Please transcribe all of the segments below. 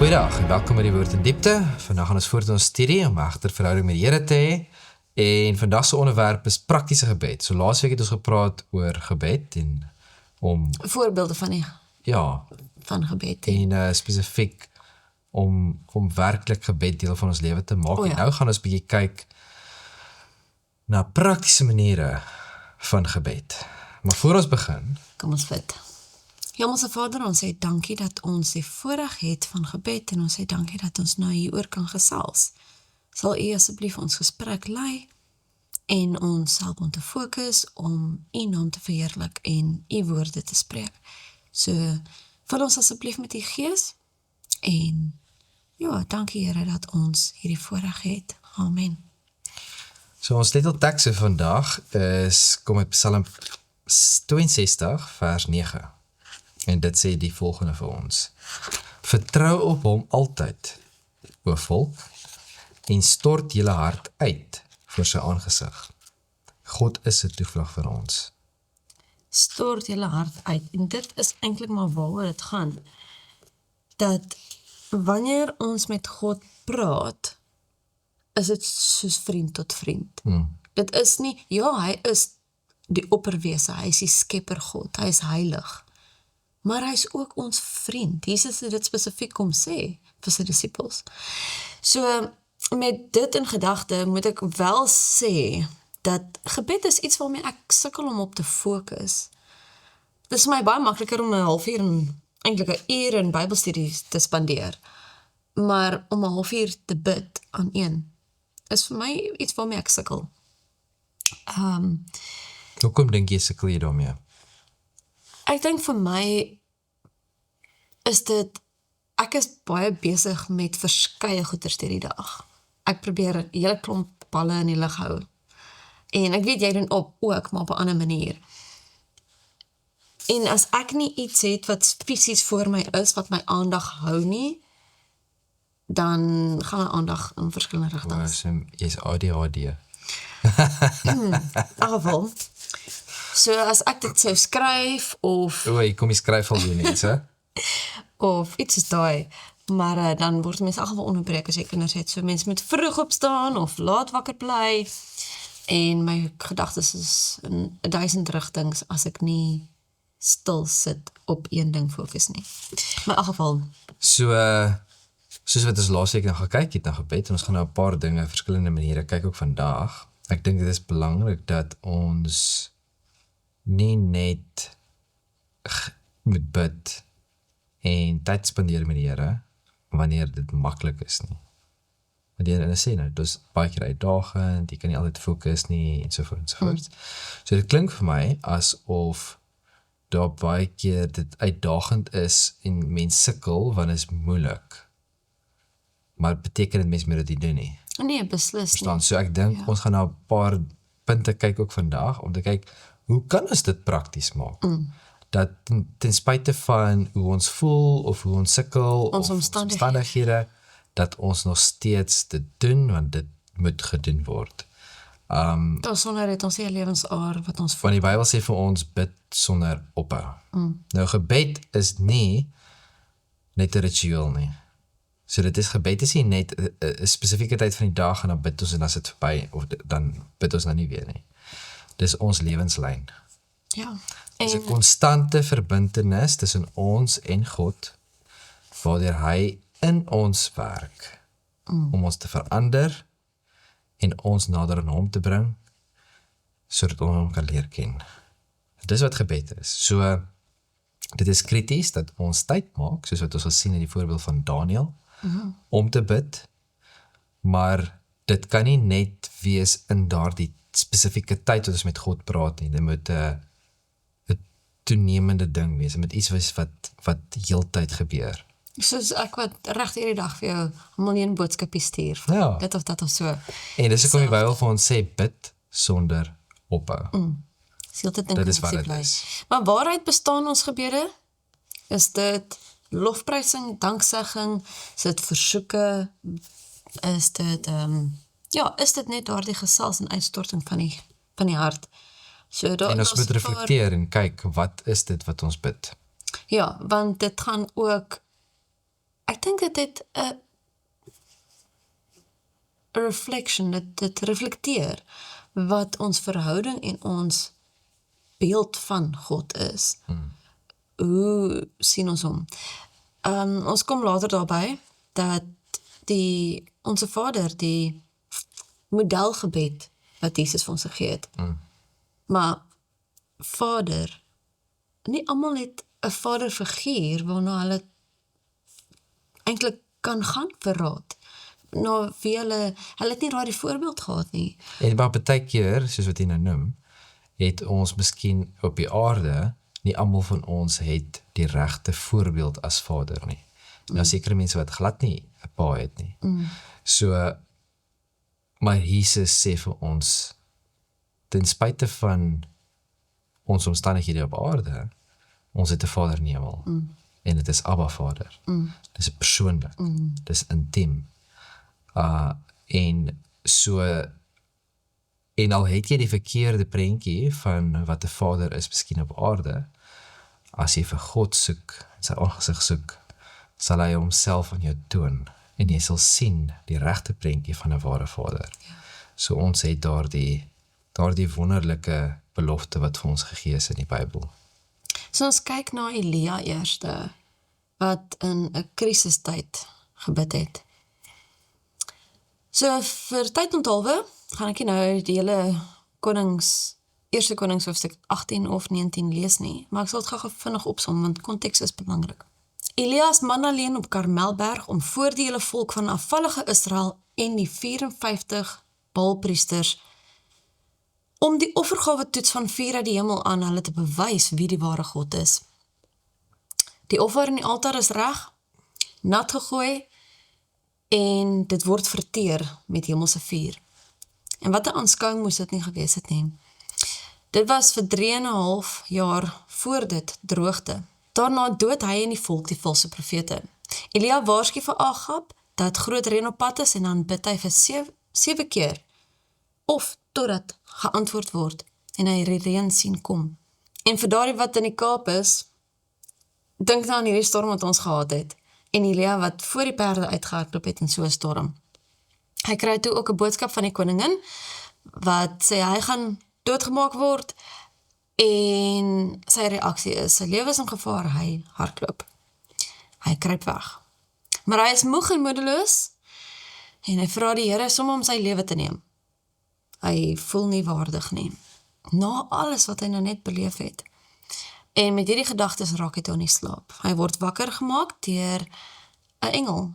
Goeiedag en welkom by die Woord in Diepte. Vandag gaan ons voort in ons studie om egter verhouding met die Here te hê. En vandag se onderwerp is praktiese gebed. So laasweek het ons gepraat oor gebed en om Voorbeelde van gebed. en spesifiek om werklik gebed deel van ons lewe te maak. O ja. En nou gaan ons bietjie kyk na praktiese maniere van gebed. Maar voor ons begin, Kom ons bid. Hemelse Vader, ons sê dankie dat ons die voorreg het van gebed en ons sê dankie dat ons nou hieroor kan gesels. Sal U asseblief ons gesprek lei en ons help om te fokus om U naam te verheerlik en U woorde te spreek. So, vul ons asseblief met U Gees en ja, dankie Here dat ons hierdie voorreg het. Amen. so ons titelteks vir vandag kom uit Psalm 62 vers 9. En dit sê die volgende vir ons. Vertrou op hom altyd, o volk, en stort julle hart uit voor sy aangesig. God is 'n toevlug vir ons. Stort julle hart uit. En dit is eintlik maar waaroor dit gaan. Dat wanneer ons met God praat, is dit soos vriend tot vriend. Dit is nie, ja, hy is die opperwese, hy is die skepper God, hy is heilig. Maar hy is ook ons vriend. Jesus het dit spesifiek kom sê vir sy disippels. So, met dit in gedagte moet ek wel sê dat gebed is iets waarmee ek sukkel om op te fokus. Dit is vir my baie makliker om 'n halfuur en eintlik 'n uur in Bybelstudies te spandeer. Maar om 'n halfuur te bid aan een is vir my iets waarmee ek sukkel. Hoekom dink jy sukkel jy daarmee? Ek dink vir my is dit, ek is baie besig met verskeie goeders deur die dag. Ek probeer 'n hele klomp balle in die lug hou. En ek weet jy doen ook, maar op 'n ander manier. En as ek nie iets het wat fisies voor my is, wat my aandag hou nie, dan gaan my aandag in verskillende rigtings. Jy's ADHD. In geval. So as ek dit sou skryf of Jy kom jy skryf al weer mense. of iets is daai, maar dan word mense in geval onderbreek as jy kinders het, so mense moet vroeg opstaan of laat wakker bly, en my gedagtes is in 1000 rigtings as ek nie stil sit op een ding fokus nie. Maar in elk geval, So, soos wat ons laasweek nou gekyk het na gebed, en ons gaan nou 'n paar dinge, verskillende maniere kyk ook vandag. Ek dink dit is belangrik dat ons nie net moet bid en tyd spandeer met die Here wanneer dit maklik is nie. Want die Here sê nou, dis baie keer uitdagend, jy kan nie altyd fokus nie, ensovoorts ensovoorts. So dit klink vir my asof daar baie keer dit uitdagend is en mens sukkel want dit is moeilik. Maar beteken dit mens moet dit nie doen nie. nee, beslis nie. Dan so ek dink ons gaan na 'n paar punte kyk ook vandag om te kyk hoe kan ons dit prakties maak? Dat ten spyte van hoe ons voel of hoe ons sukkel Ons of omstandighede, dat ons nog steeds dit doen want dit moet gedoen word. Sonder het ons hier lewensaar wat ons voel. Want die Bybel sê vir ons bid sonder ophou. Nou gebed is nie net 'n ritueel nie. So dit is gebed is nie net 'n spesifieke tyd van die dag en dan bid ons en dan is dit verby of dan bid ons nou nie weer nie. Dis ons lewenslyn. Ja. Dis 'n En konstante verbintenis tussen ons en God, waardeur hy in ons werk om ons te verander en ons nader aan hom te bring, sodat ons hom kan leer ken. Dis wat gebed is. So, dit is krities dat ons tyd maak, soos wat ons gesien in die voorbeeld van Daniel, om te bid, maar dit kan nie net wees in daardie spesifieke tyd wat ons met God praat nie. Dit moet 'n toenemende ding wees. Dit moet iets wees wat heeltyd gebeur. soos ek wat reg hierdie dag vir jou 'n miljoen boodskapies stuur. Ja. Dit of dat of so. En dis hoekom die Bybel vir ons sê bid sonder ophou. Stilte dink Dit is ek wat sê dit bly. is. Maar waaruit bestaan ons gebede? Is dit lofprysing, danksegging, is dit versoeke, is dit is dit net daardie gesels en uitstorting van die hart. So, En ons moet reflekteer en kyk, wat is dit wat ons bid? Ja, want dit gaan ook, ek dink dit het 'n reflection, dit reflekteer wat ons verhouding en ons beeld van God is. Hoe sien ons hom? Ons kom later daarby dat onse Vader die modelgebed wat Jesus vir ons gegee het. Maar Vader, nie almal het 'n vaderfiguur waarna hulle eintlik kan gaan vir raad. Nou wie hulle het nie daardie voorbeeld gehad nie. En maar baie keer, soos wat jy nou noem, het ons miskien op die aarde, nie almal van ons het die regte voorbeeld as vader nie. Nou sekere mense wat glad nie 'n pa het nie. So, maar Jesus sê vir ons, ten spyte van ons omstandighede op aarde, ons het 'n Vader in die hemel. En dit is Abba Vader. Dis persoonlik. Dis intiem. En so, en al het jy die verkeerde prentjie van wat 'n vader is miskien op aarde, as jy vir God soek, sy aangesig soek, sal hy homself aan jou toon, en jy sal sien die regte prentjie van 'n ware vader. So ons het daardie wonderlike belofte wat vir ons gegee is in die Bybel. So ons kyk na Elia eerste, wat in 'n krisistyd gebid het. So vir tyd onthaalwe, gaan ek nie nou die hele Eerste Konings hoofstuk 18 of 19 lees nie, maar ek sal dit gou vinnig opsom, want konteks is belangrik. Elia is man alleen op Karmelberg om voor die hele volk van afvallige Israel en die 54 Baalpriesters om die offergawe toets van vuur uit die hemel aan hulle te bewys wie die ware God is. Die offer in die altaar is reg, nat gegooi en dit word verteer met hemelse vuur. En wat 'n aanskouing moes dit nie gewees het nie. Dit was vir 3,5 jaar voor dit droogte. Daarna dood hy en die volk die valse profete. Elia waarsku vir Agab dat groot reën op pad is en dan bid hy vir 7 keer of totdat geantwoord word en hy die reën sien kom. En vir daardie wat in die Kaap is, dink nou aan hierdie storm wat ons gehad het en Elia wat voor die perde uitgehardloop het in so 'n storm. Hy kry toe ook 'n boodskap van die koningin wat sê hy gaan doodgemaak word en sy reaksie is, sy lewe is in gevaar, hy hardloop. Hy kruip weg. Maar hy is moeg en moedeloos en hy vra die Here om sy lewe te neem. Hy voel nie waardig nie, na alles wat hy nou net beleef het. En met hierdie gedagtes raak hy toe in die slaap. Hy word wakker gemaak deur 'n engel.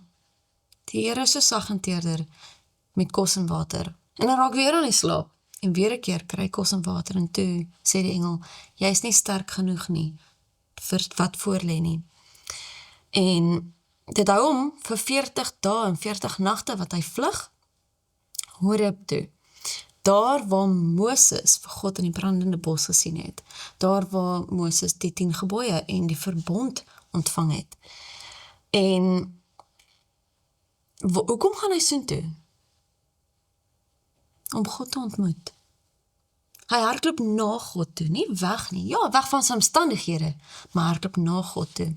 Die Here is so sag en teerder met kos en water. En hy raak weer in die slaap. En weer 'n keer kry hy kos en water en toe sê die engel, jy is nie sterk genoeg nie vir wat voor lê nie. En dit hou hom vir 40 dae en 40 nagte wat hy vlug Horeb toe. Daar waar Moses vir God in die brandende bos gesien het. Daar waar Moses die 10 gebooie en die verbond ontvang het. En hoekom gaan hy soontoe? Om God te ontmoet. Hy hardloop na God toe, nie weg nie. Ja, weg van sy omstandighede, maar hardloop na God toe.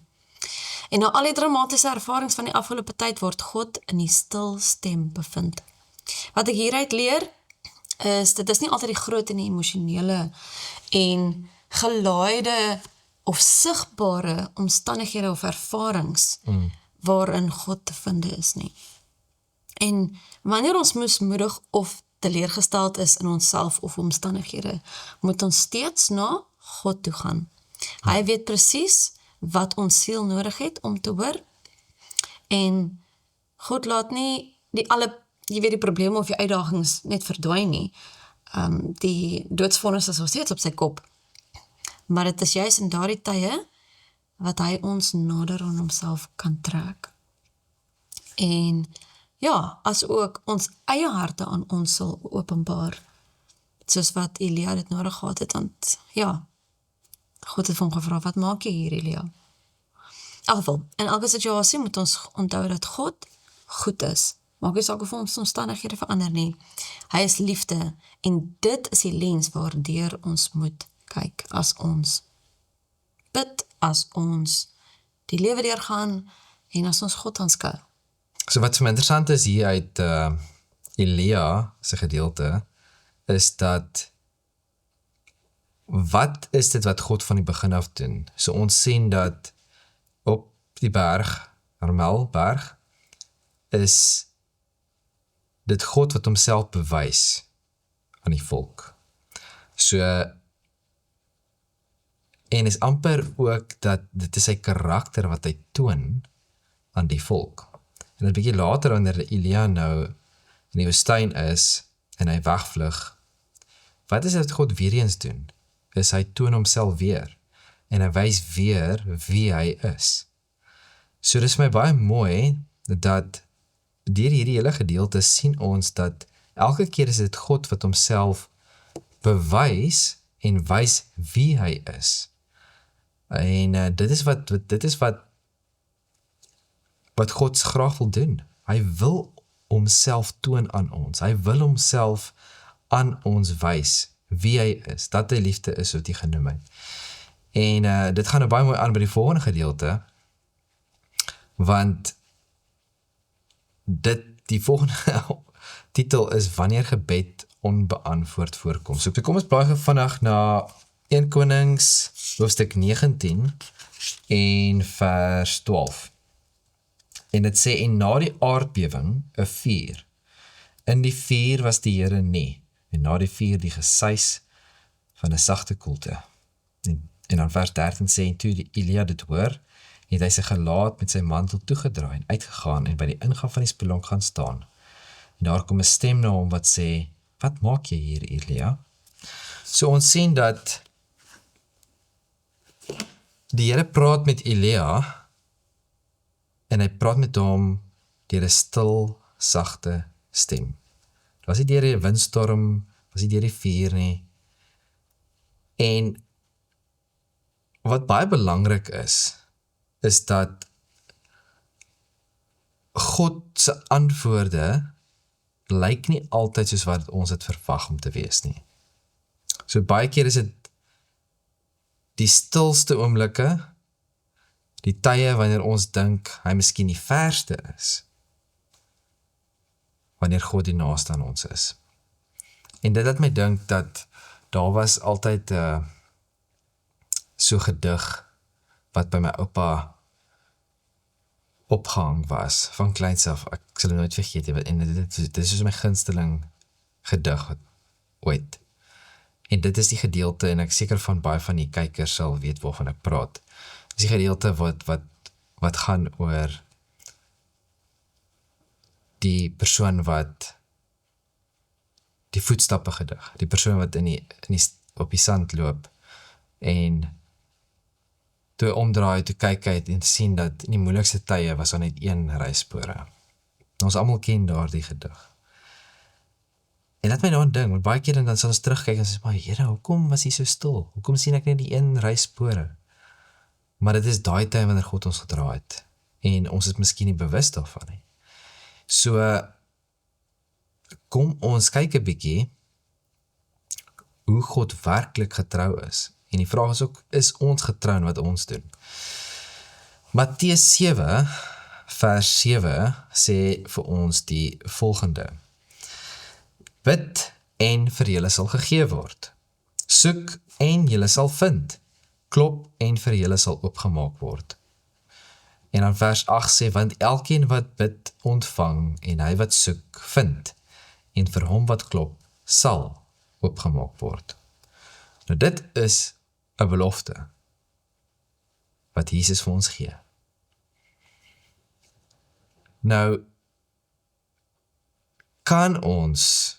En na al die dramatiese ervarings van die afgelope tyd word God in die stil stem bevind. Wat ek hieruit leer, is dit is nie altyd die groot en die emosionele en gelaaide of sigbare omstandighede of ervarings waarin God te vind is nie. En wanneer ons moesmoedig of teleurgesteld is in onsself of omstandighede, moet ons steeds na God toe gaan. Hy weet presies wat ons siel nodig het om te hoor. En God laat nie die probleme of die uitdagings net verdwyn nie. Die doodsvonnis is nog steeds op sy kop. Maar dit is juist in daardie tye wat hy ons nader aan homself kan trek. En ja, as ook ons eie harte aan ons sal openbaar, soos wat Elia dit nodig gehad het, want ja, God het vir hom gevra, wat maak jy hier, Elia? In elk geval, in elke situasie moet ons onthou dat God goed is. Maak nie saak of ons omstandighede verander nie. Hy is liefde, en dit is die lens waardeur ons moet kyk, as ons bid, as ons die lewe deurgaan, en as ons God aanskou. So wat vir my interessant is hier uit Elia se gedeelte, is dat wat is dit wat God van die begin af doen? So ons sien dat op die berg, Karmelberg, is dit God wat homself bewys aan die volk. So, en is amper ook dat dit is sy karakter wat hy toon aan die volk. En 'n bietjie later, wanneer Elia nou in die woestyn is, en hy wegvlug, wat is dit wat God weer eens doen? Is hy toon homself weer, en hy wys weer wie hy is. So dis vir my baie mooi, dat deur hierdie hele gedeelte sien ons dat elke keer is dit God wat homself bewys en wys wie hy is. En dit is wat God graag wil doen. Hy wil homself toon aan ons. Hy wil homself aan ons wys wie hy is, dat hy liefde is wat hy genoem het. En dit gaan nou baie mooi aan by die volgende gedeelte, want die volgende titel is wanneer gebed onbeantwoord voorkom. So kom ons blaai vinnig na 1 Konings hoofstuk 19 en vers 12. En dit sê, en na die aardbewing 'n vuur. In die vuur was die Here nie, en na die vuur die gesuis van 'n sagte koelte. En dan vers 13 sê, en toe Elia dit hoor, het hy sy gelaat met sy mantel toegedraai en uitgegaan en by die ingang van die spelonk gaan staan. En daar kom 'n stem na hom wat sê, wat maak jy hier, Elia? So ons sien dat die Here praat met Elia, en hy praat met hom deur 'n stil, sagte stem. Dit was nie deur die windstorm, was nie deur die vuur nie. En wat baie belangrik is dat God se antwoorde lyk nie altyd soos wat ons het verwag om te wees nie. So baie keer is dit die stilste oomblikke, die tye wanneer ons dink hy miskien die verste is, wanneer God die naaste aan ons is. En dit laat my dink dat daar was altyd so gedig wat by my oupa opgehang was, van kleins af, ek sal het nooit vergeet, en dit is soos my gunsteling gedig ooit. En dit is die gedeelte, en ek seker van baie van die kykers sal weet waarvan ek praat. Dit is die gedeelte wat gaan oor die persoon wat die voetstappe gedig, die persoon wat op die sand loop, en toe omdraai, toe kyk uit en sien dat in die moeilikste tye was daar net een ryspore. Ons almal ken daardie gedig. En laat my daaraan dink, want baie keer dan sal ons terugkyk en sê, maar Here, hoekom was hy so stil? Hoekom sien ek net die een ryspore? Maar dit is daai tyd wanneer God ons gedra het, en ons is miskien nie bewus daarvan nie. So, kom ons kyk 'n bietjie hoe God werklik getrou is. En die vraag is ook, is ons getrou in wat ons doen? Matteus 7, vers 7, sê vir ons die volgende. Bid en vir julle sal gegee word. Soek en julle sal vind. Klop en vir julle sal oopgemaak word. En dan vers 8 sê, want elkeen wat bid ontvang, en hy wat soek vind, en vir hom wat klop sal oopgemaak word. Nou dit is 'n belofte wat Jesus vir ons gee. Nou, kan ons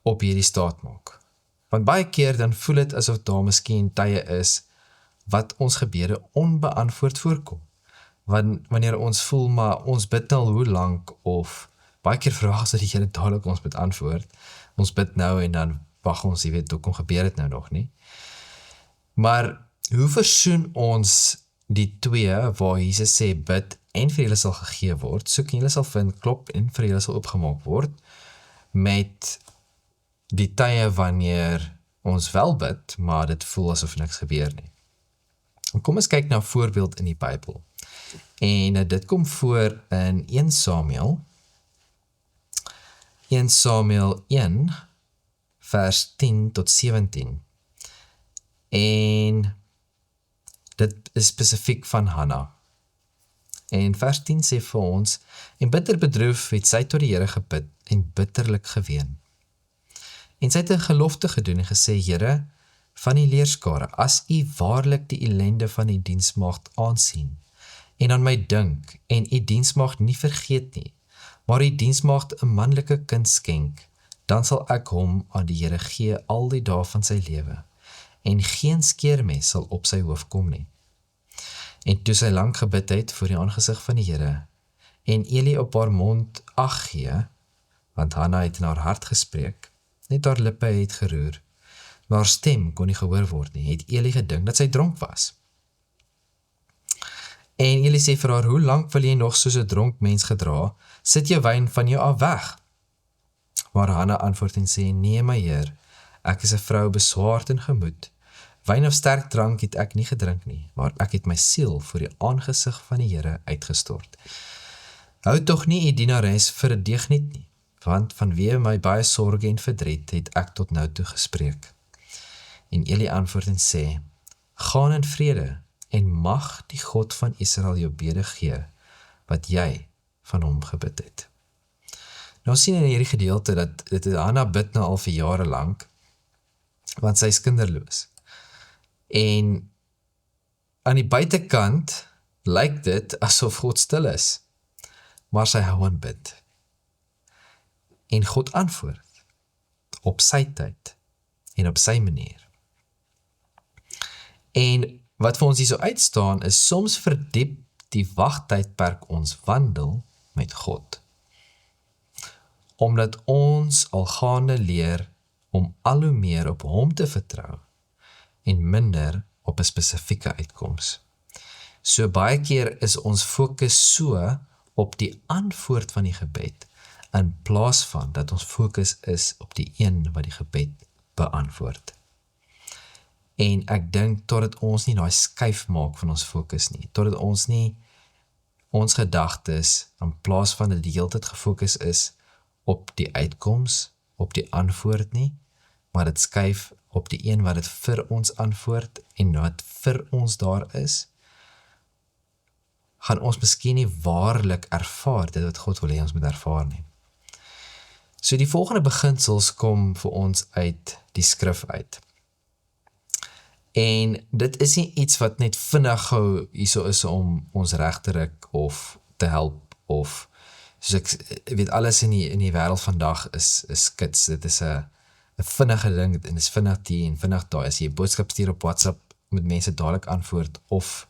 op hierdie staat maak? Want baie keer dan voel dit asof daar miskien tye is wat ons gebede onbeantwoord voorkom. Wanneer ons voel, maar ons bid al hoe lank, of baie keer verwag ons dat die Here dadelik ons moet antwoord. Ons bid nou en dan wag ons, jy weet, hoekom gebeur dit nou nog nie? Maar hoe versoen ons die twee waar Jesus sê, bid en vir julle sal gegee word, soek en julle sal vind, klop en vir julle sal oopgemaak word, met die tye wanneer ons wel bid, maar dit voel asof niks gebeur nie. En kom ons kyk na 'n voorbeeld in die Bybel. En dit kom voor in 1 Samuel 1 vers 10 tot 17. En dit is spesifiek van Hanna. En vers 10 sê vir ons, en bitter bedroef het sy tot die Here gebid en bitterlik geween. En sy het 'n gelofte gedoen en gesê, Here, van die leerskare, as u waarlik die ellende van die diensmaagd aansien, en aan my dink, en u diensmaagd nie vergeet nie, maar die diensmaagd 'n manlike kind skenk, dan sal ek hom aan die Here gee al die dae van sy lewe, en geen skeermes sal op sy hoof kom nie. En toe sy lank gebid het voor die aangesig van die Here, en Eli op haar mond ag gee, want Hanna het in haar hart gespreek, net haar lippe het geroer, maar haar stem kon nie gehoor word nie, het Eli gedink dat sy dronk was. En Eli sê vir haar, hoe lank wil jy nog soos 'n dronk mens gedra, sit jou wyn van jou af weg? Maar Hanna antwoord en sê, nee my Heer, ek is 'n vrou beswaard in gemoed. Wyn of sterk drank het ek nie gedrink nie, maar ek het my siel voor die aangesig van die Here uitgestort. Hou tog nie u dienares vir 'n deugniet nie, want vanweë my baie sorge en verdriet het ek tot nou toe gespreek. En Eli antwoord en sê, gaan in vrede, en mag die God van Israel jou bede gee, wat jy van hom gebid het. Nou sien in hierdie gedeelte dat Hanna bid nou al vir jare lank, want sy is kinderloos. En aan die buitekant lyk dit asof God stil is, maar sy hou aan bid. En God antwoord op sy tyd en op sy manier. En wat vir ons hier so uitstaan is, soms verdiep die wagtydperk ons wandel met God. Omdat ons al gaande leer om al hoe meer op hom te vertrou en minder op 'n spesifieke uitkoms. So baie keer is ons fokus so op die antwoord van die gebed, in plaas van dat ons fokus is op die een wat die gebed beantwoord. En ek dink totdat ons nie daai skuif maak van ons fokus nie, totdat ons nie ons gedagtes, in plaas van dat die hele tyd gefokus is op die uitkoms, op die antwoord nie, maar dit skuif op die een wat dit vir ons antwoord en wat vir ons daar is, gaan ons miskien nie waarlik ervaar dit wat God wil hê ons moet ervaar nie. So die volgende beginsels kom vir ons uit die skrif uit. En dit is nie iets wat net vinnig gou hierso is om ons reg te ruk of te help, of soos ek weet, alles in die wêreld vandag is kits. Dit is 'n vinnige ding, en is vinnig die en vinnig daai. As jy 'n boodskap stuur op WhatsApp, moet mense dadelik antwoord, of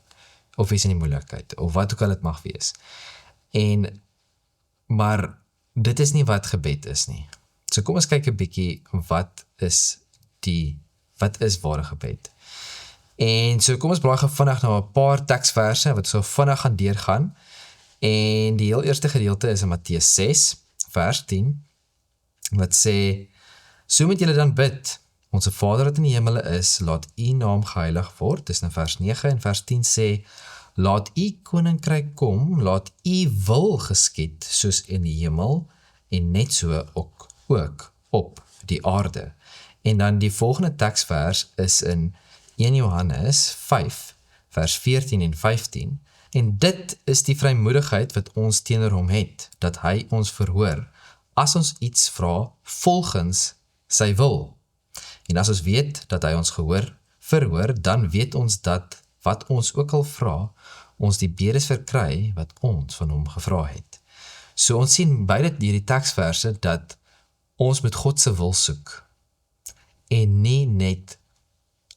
is in die moeilikheid, of wat ook al dit mag wees. Maar dit is nie wat gebed is nie. So kom ons kyk 'n bietjie, wat is ware gebed? En so kom ons blaai gou vinnig na 'n paar teksverse wat so vinnig gaan deurgaan. En die heel eerste gedeelte is in Matteus 6 vers 10 wat sê, so moet julle dan bid, onse Vader wat in die hemele is, laat u naam geheilig word. Dis in vers 9 en vers 10 sê, laat u koninkryk kom, laat u wil geskied soos in die hemel en net so ook op die aarde. En dan die volgende teksvers is in 1 Johannes 5 vers 14 en 15. En dit is die vrymoedigheid wat ons teenoor hom het, dat hy ons verhoor, as ons iets vra volgens sy wil. En as ons weet dat hy ons verhoor, dan weet ons dat wat ons ook al vra, ons die bedes verkry wat ons van hom gevra het. So ons sien by hierdie teksverse dat ons met God se wil soek, en nie net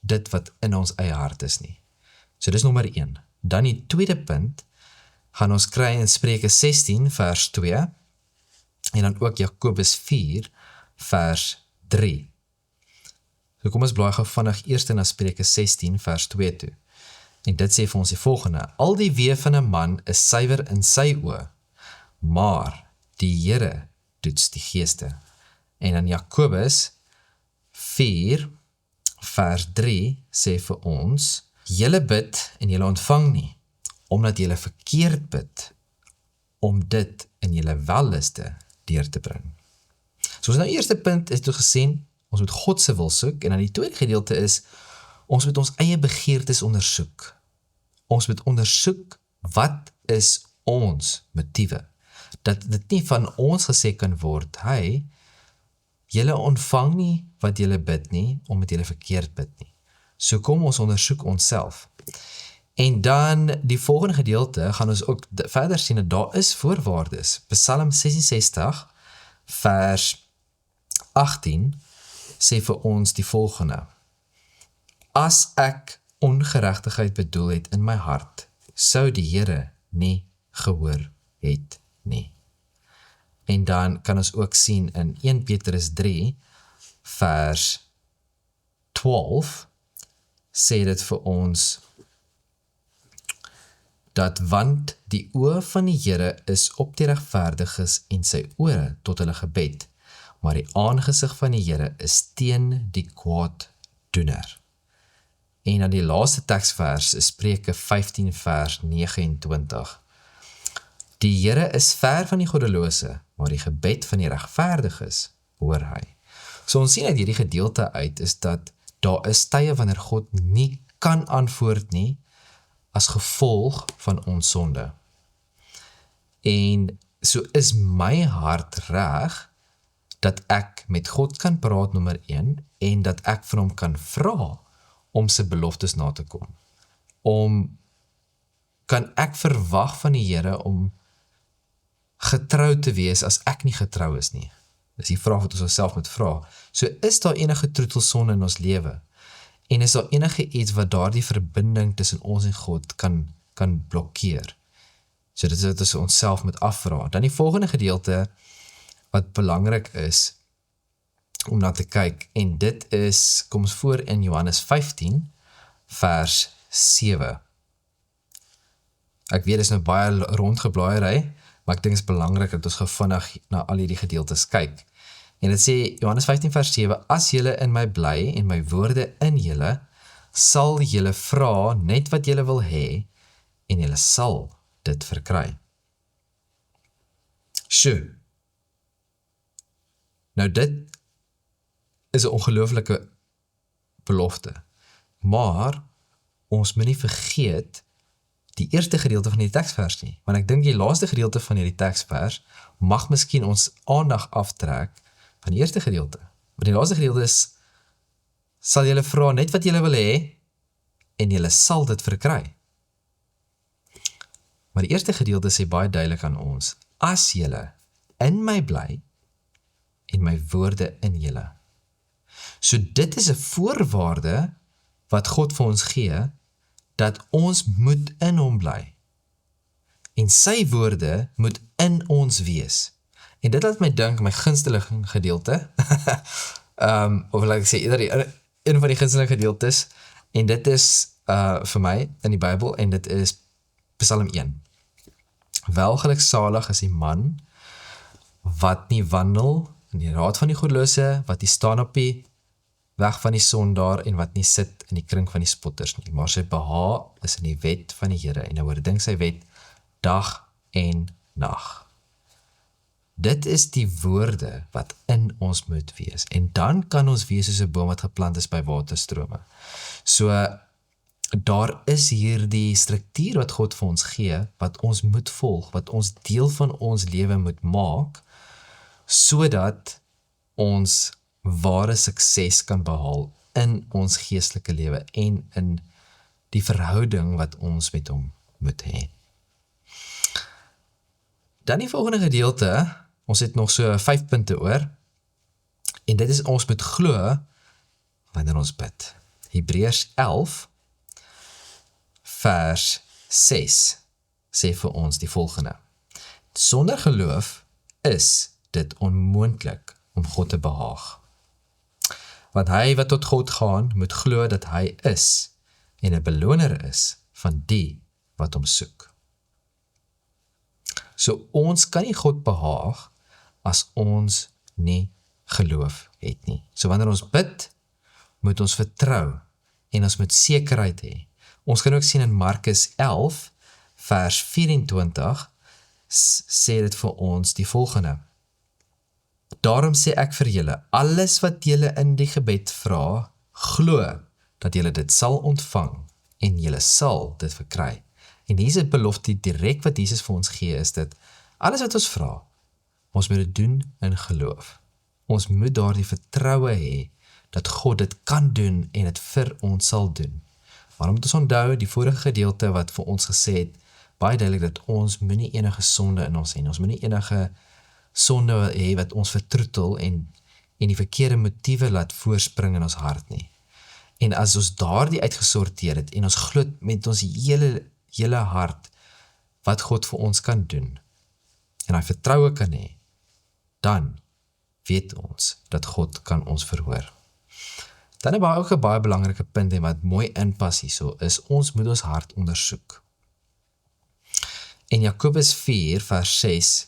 dit wat in ons eie hart is nie. So dis nommer 1. Dan die tweede punt, gaan ons kry in Spreuke 16 vers 2, en dan ook Jakobus 4 vers 3. So kom ons blaai gou vinnig eers na Spreuke 16 vers 2 toe. En dit sê vir ons die volgende, al die weë van 'n man is suiwer in sy oë, maar die Here toets die geeste. En dan Jakobus 4 vers 3 sê vir ons, julle bid en julle ontvang nie, omdat julle verkeerd bid, om dit in julle welliste deur te bring. So ons nou eerste punt is toe gesê, ons moet God se wil soek, en dan die tweede gedeelte is, ons moet ons eie begeertes ondersoek. Ons moet ondersoek, wat is ons motiewe? Dat dit nie van ons gesê kan word, hey, julle ontvang nie wat julle bid nie, omdat julle verkeerd bid nie. So kom ons ondersoek onsself. En dan die volgende gedeelte gaan ons ook verder sien dat daar is voorwaardes. Psalm 66 vers 18 sê vir ons die volgende: As ek ongeregtigheid bedoel het in my hart, sou die Here nie gehoor het nie. En dan kan ons ook sien in 1 Petrus 3 vers 12 sê dit vir ons dat want die oë van die Here is op die regverdiges en sy ore tot hulle gebed, maar die aangesig van die Here is teen die kwaaddoener. En dan die laaste teksvers is Spreuke 15 vers 29. Die Here is ver van die goddelose, maar die gebed van die regverdiges hoor hy. So ons sien uit hierdie gedeelte uit is dat daar is tye wanneer God nie kan antwoord nie as gevolg van ons sonde. En so is my hart reg dat ek met God kan praat nommer 1 en dat ek van hom kan vra om sy beloftes na te kom. Kan ek verwag van die Here om getrou te wees as ek nie getrou is nie? Dis die vraag wat ons onsself moet vra. So is daar enige troetelsonde in ons lewe? En is daar enige iets wat daardie verbinding tussen ons en God kan blokkeer? So dit is wat ons onsself moet afvra. Dan die volgende gedeelte wat belangrik is om na te kyk, en dit is, kom ons voor in Johannes 15 vers 7. Ek weet, dit is nou baie rondgeblaaiery, maar ek dink dit is belangrik dat ons gevinnig na al hierdie gedeeltes kyk. En dit sê, Johannes 15 vers 7, as julle in my bly en my woorde in julle, sal julle vra net wat julle wil hê, en julle sal dit verkry. Sjoe. Nou dit is 'n ongelooflike belofte, maar ons moet nie vergeet die eerste gedeelte van die teksvers nie, want ek dink die laaste gedeelte van hierdie teksvers mag miskien ons aandag aftrek van die eerste gedeelte. Want die laaste gedeelte is, sal julle vra net wat julle wil hê, en julle sal dit verkry. Maar die eerste gedeelte sê baie duidelik aan ons, as julle in my bly, en my woorde in julle. So dit is 'n voorwaarde wat God vir ons gee, dat ons moet in hom bly. En sy woorde moet in ons wees. En dit laat my dink, my gunsteling gedeelte, of laat ek sê, een van die gunsteling gedeeltes, en dit is vir my in die Bybel, en dit is Psalm 1. Welgeluksalig is die man, wat nie wandel in die raad van die goddelose, wat nie staan op die weg van die sondaar, en wat nie sit in die kring van die spotters nie, maar sy behaag is in die wet van die Here, en hy oordink sy wet dag en nag. Dit is die woorde wat in ons moet wees, en dan kan ons wees soos 'n boom wat geplant is by waterstrome. So, daar is hier die struktuur wat God vir ons gee, wat ons moet volg, wat ons deel van ons lewe moet maak, sodat ons ware sukses kan behaal in ons geestelike lewe en in die verhouding wat ons met hom moet hê. Dan die volgende gedeelte, ons het nog so 5 punte oor, en dit is ons moet glo wanneer ons bid. Hebreërs 11 vers 6 sê vir ons die volgende: sonder geloof is dit onmoontlik om God te behaag. Want hy wat tot God gaan, moet glo dat hy is, en 'n beloner is van die wat hom soek. So ons kan nie God behaag as ons nie geloof het nie. So wanneer ons bid, moet ons vertrou en ons moet sekerheid hê. Ons kan ook sien in Markus 11 vers 24 sê dit vir ons die volgende. Daarom sê ek vir julle, alles wat julle in die gebed vra, glo dat julle dit sal ontvang en julle sal dit verkry. En hier is 'n belofte direk wat Jesus vir ons gee, is dit, alles wat ons vra, ons moet dit doen in geloof. Ons moet daardie vertroue hê, dat God dit kan doen en dit vir ons sal doen. Maar moet ons onthou, die vorige gedeelte wat vir ons gesê het, baie duidelik dat ons moenie enige sonde in ons hê. Ons moenie enige sonde hê wat ons vertroetel en die verkeerde motiewe laat voorspring in ons hart nie. En as ons daardie uitgesorteer het en ons glo met ons hele hart wat God vir ons kan doen en hy vertroue kan hê, dan weet ons dat God kan ons verhoor. Dan is ook 'n baie belangrike punt en wat mooi inpas hierso is, ons moet ons hart ondersoek. In Jakobus 4 vers 6,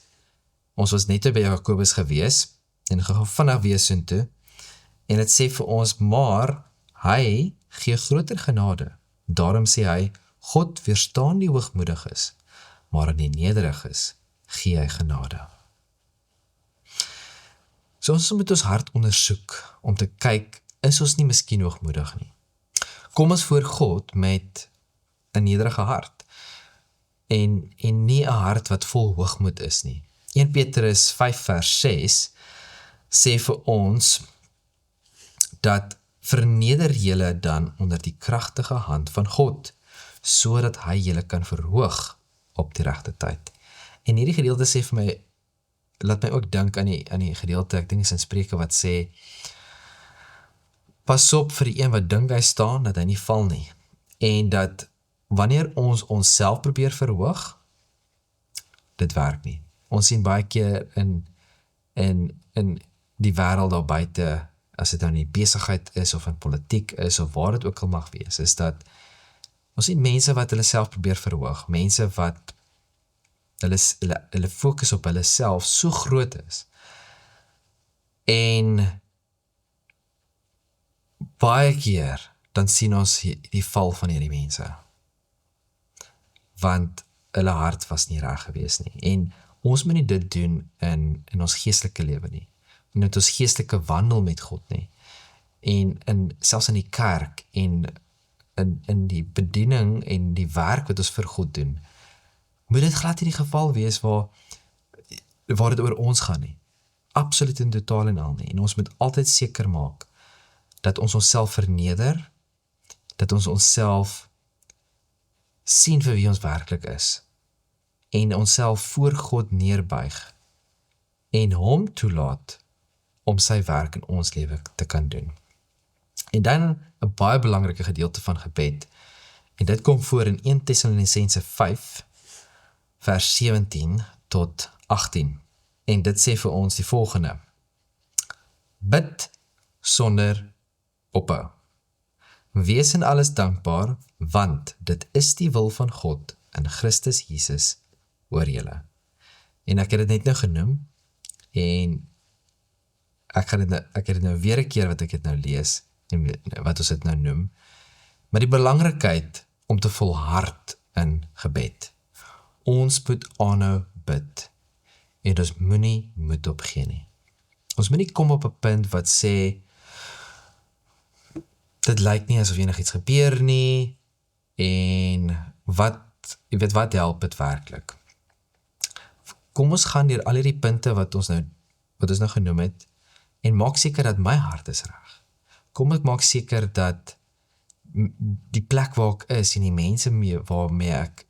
ons was net by Jakobus gewees, en gaan vinnig weer soontoe, en dit sê vir ons, maar hy gee groter genade. Daarom sê hy, God weerstaan die hoogmoediges, maar aan die nederiges gee hy genade. So ons moet ons hart ondersoek, om te kyk, is ons nie miskien hoogmoedig nie? Kom ons voor God met 'n nederige hart, en nie 'n hart wat vol hoogmoed is nie. 1 Petrus 5 vers 6 sê vir ons, dat verneder julle dan onder die kragtige hand van God, sodat hy julle kan verhoog op die regte tyd. En hierdie gedeelte sê vir my, laat my ook dink aan die gedeelte, ek dink is in Spreuke wat sê, pas op vir die een wat dink hy staan, dat hy nie val nie. En dat wanneer ons onsself probeer verhoog, dit werk nie. Ons sien baie keer in die wêreld daar buite, as dit nou in die besigheid is, of in politiek is, of waar dit ook al mag wees, is dat ons sien mense wat hulle self probeer verhoog, mense wat hulle fokus op hulle self so groot is, en baie keer, dan sien ons die val van hierdie mense, want hulle hart was nie reg gewees nie, en ons moet nie dit doen in ons geestelike lewe nie, en in ons geestelike wandel met God nie, en selfs in die kerk, en in die bediening, en die werk wat ons vir God doen, moet dit glad nie die geval wees, waar dit oor ons gaan nie, absoluut en totaal en al nie, en ons moet altyd seker maak, dat ons onsself verneder, dat ons onsself sien vir wie ons werklik is, en onsself voor God neerbuig, en hom toelaat, om sy werk in ons lewe te kan doen. En dan 'n baie belangrike gedeelte van gebed, en dit kom voor in 1 Tessalonisense 5, vers 17 tot 18, en dit sê vir ons die volgende, bid sonder ophou. Wees in alles dankbaar, want dit is die wil van God in Christus Jesus oor julle. En ek het dit net nou genoem, en ek het dit nou weer 'n keer wat ek dit nou lees, en wat ons dit nou noem, maar die belangrikheid om te volhard in gebed. Ons moet aanhou bid, en ons moenie moed opgee nie. Ons moet nie kom op 'n punt wat sê, dit lyk nie asof enigiets gebeur nie, en wat help het werklik? Kom ons gaan deur al hierdie punte wat ons nou genoem het, en maak seker dat my hart is reg. Kom ek maak seker dat die plek waar ek is, en die mense waarmee ek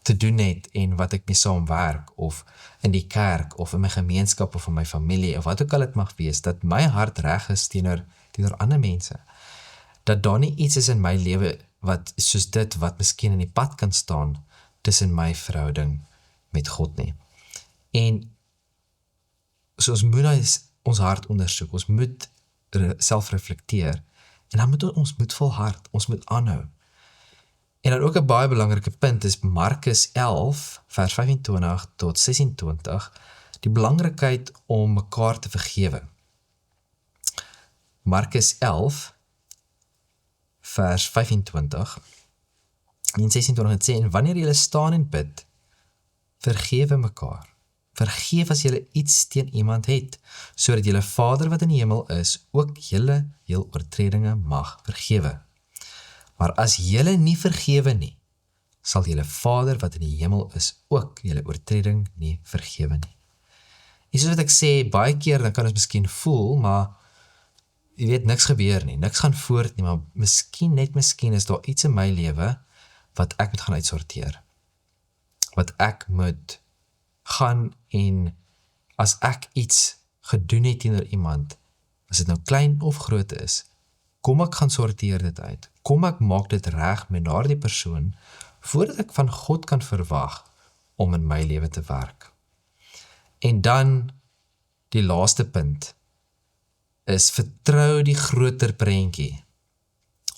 te doen het, en wat ek mee saamwerk, of in die kerk, of in my gemeenskap, of in my familie, of wat ook al het mag wees, dat my hart reg is teenoor ander mense. Dat daar nie iets is in my lewe, wat soos dit, wat miskien in die pad kan staan, tussen my verhouding met God nie. En so ons moet ons hart ondersoek, ons moet self reflekteer, en dan moet ons volhard, ons moet aanhou. En dan ook 'n baie belangrike punt is Markus 11, vers 25 tot 26, die belangrikheid om mekaar te vergewe. Markus 11, vers 25, In 26 het sê, en wanneer julle staan en bid, vergewe mekaar. Vergeef as julle iets teen iemand het, sodat julle Vader wat in die hemel is, ook julle heel oortredinge mag vergewe. Maar as julle nie vergewe nie, sal julle Vader wat in die hemel is, ook julle oortreding nie vergewe nie. En soos wat ek sê, baie keer dan kan ons miskien voel, maar jy weet, niks gebeur nie, niks gaan voort nie, maar miskien is daar iets in my lewe wat ek moet gaan uitsorteer. Wat ek moet gaan en as ek iets gedoen het teenoor iemand, as dit nou klein of groot is, kom ek gaan sorteer dit uit. Kom ek maak dit reg met daardie persoon, voordat ek van God kan verwag om in my lewe te werk. En dan, die laaste punt, is vertrou die groter prentjie.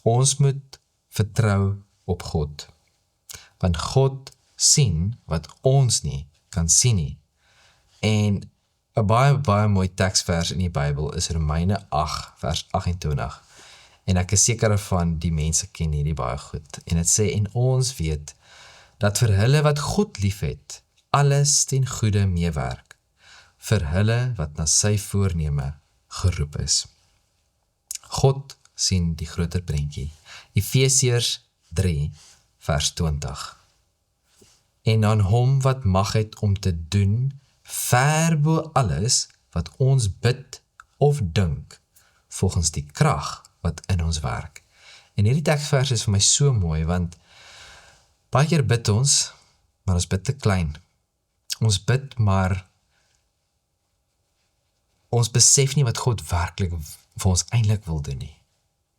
Ons moet vertrou op God. Want God sien wat ons nie kan sien nie. En 'n baie mooi teksvers in die Bybel is Romeine 8 vers 28. En ek is seker van die mense ken hierdie baie goed. En dit sê, en ons weet, dat vir hulle wat God liefhet, alles ten goeie meewerk, vir hulle wat na sy voorneme geroep is. God sien die groter prentjie. Efesiërs 3 vers 20. En aan hom wat mag het om te doen, ver bo alles wat ons bid of dink, volgens die krag wat in ons werk. En hierdie teksvers is vir my so mooi, want baie keer bid ons, maar ons bid te klein. Ons bid, maar ons besef nie wat God werklik vir ons eintlik wil doen nie.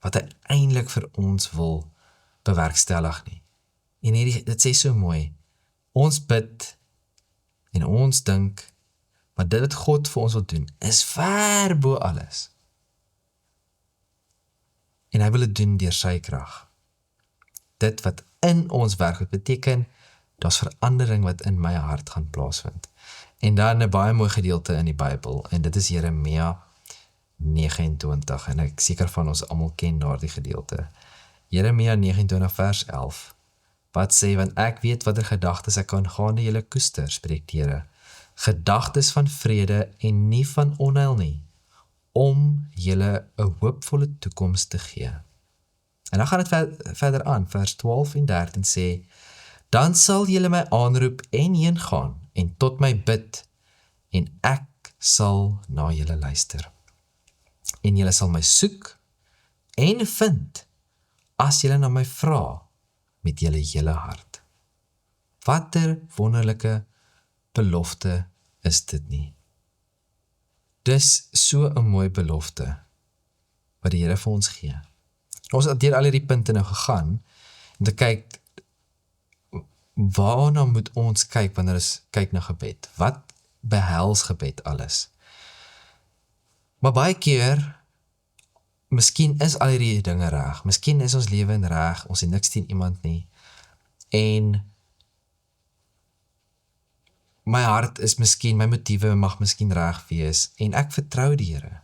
Wat hy eintlik vir ons wil bewerkstellig nie. En dit sê so mooi, ons bid en ons dink, maar dit wat God vir ons wil doen, is ver bo alles. En hy wil dit doen deur sy krag. Dit wat in ons werk, wat beteken, daar's verandering wat in my hart gaan plaasvind. En dan 'n baie mooi gedeelte in die Bybel, en dit is Jeremia 29, en ek seker van ons almal ken daardie gedeelte. Jeremia 29 vers 11, wat sê, want ek weet watter gedagtes ek aangaande julle koester, spreek die Here, gedagtes van vrede en nie van onheil nie, om julle 'n hoopvolle toekoms te gee. En dan gaan dit verder aan, vers 12 en 13 sê, dan sal julle my aanroep en heen gaan, en tot my bid, en ek sal na julle luister. En julle sal my soek en vind, as julle na my vra, met julle hele hart. Watter wonderlike belofte is dit nie? Dis so 'n mooi belofte, wat die Here vir ons gee. Ons het deur al hierdie punte nou gegaan, en te kyk, waarna moet ons kyk, wanneer ons kyk na gebed? Wat behels gebed alles? Maar baie keer, miskien is al hierdie dinge reg, miskien is ons lewe reg, ons het niks teen iemand nie, en my hart is miskien, my motiewe mag miskien reg wees, en ek vertrou die Here,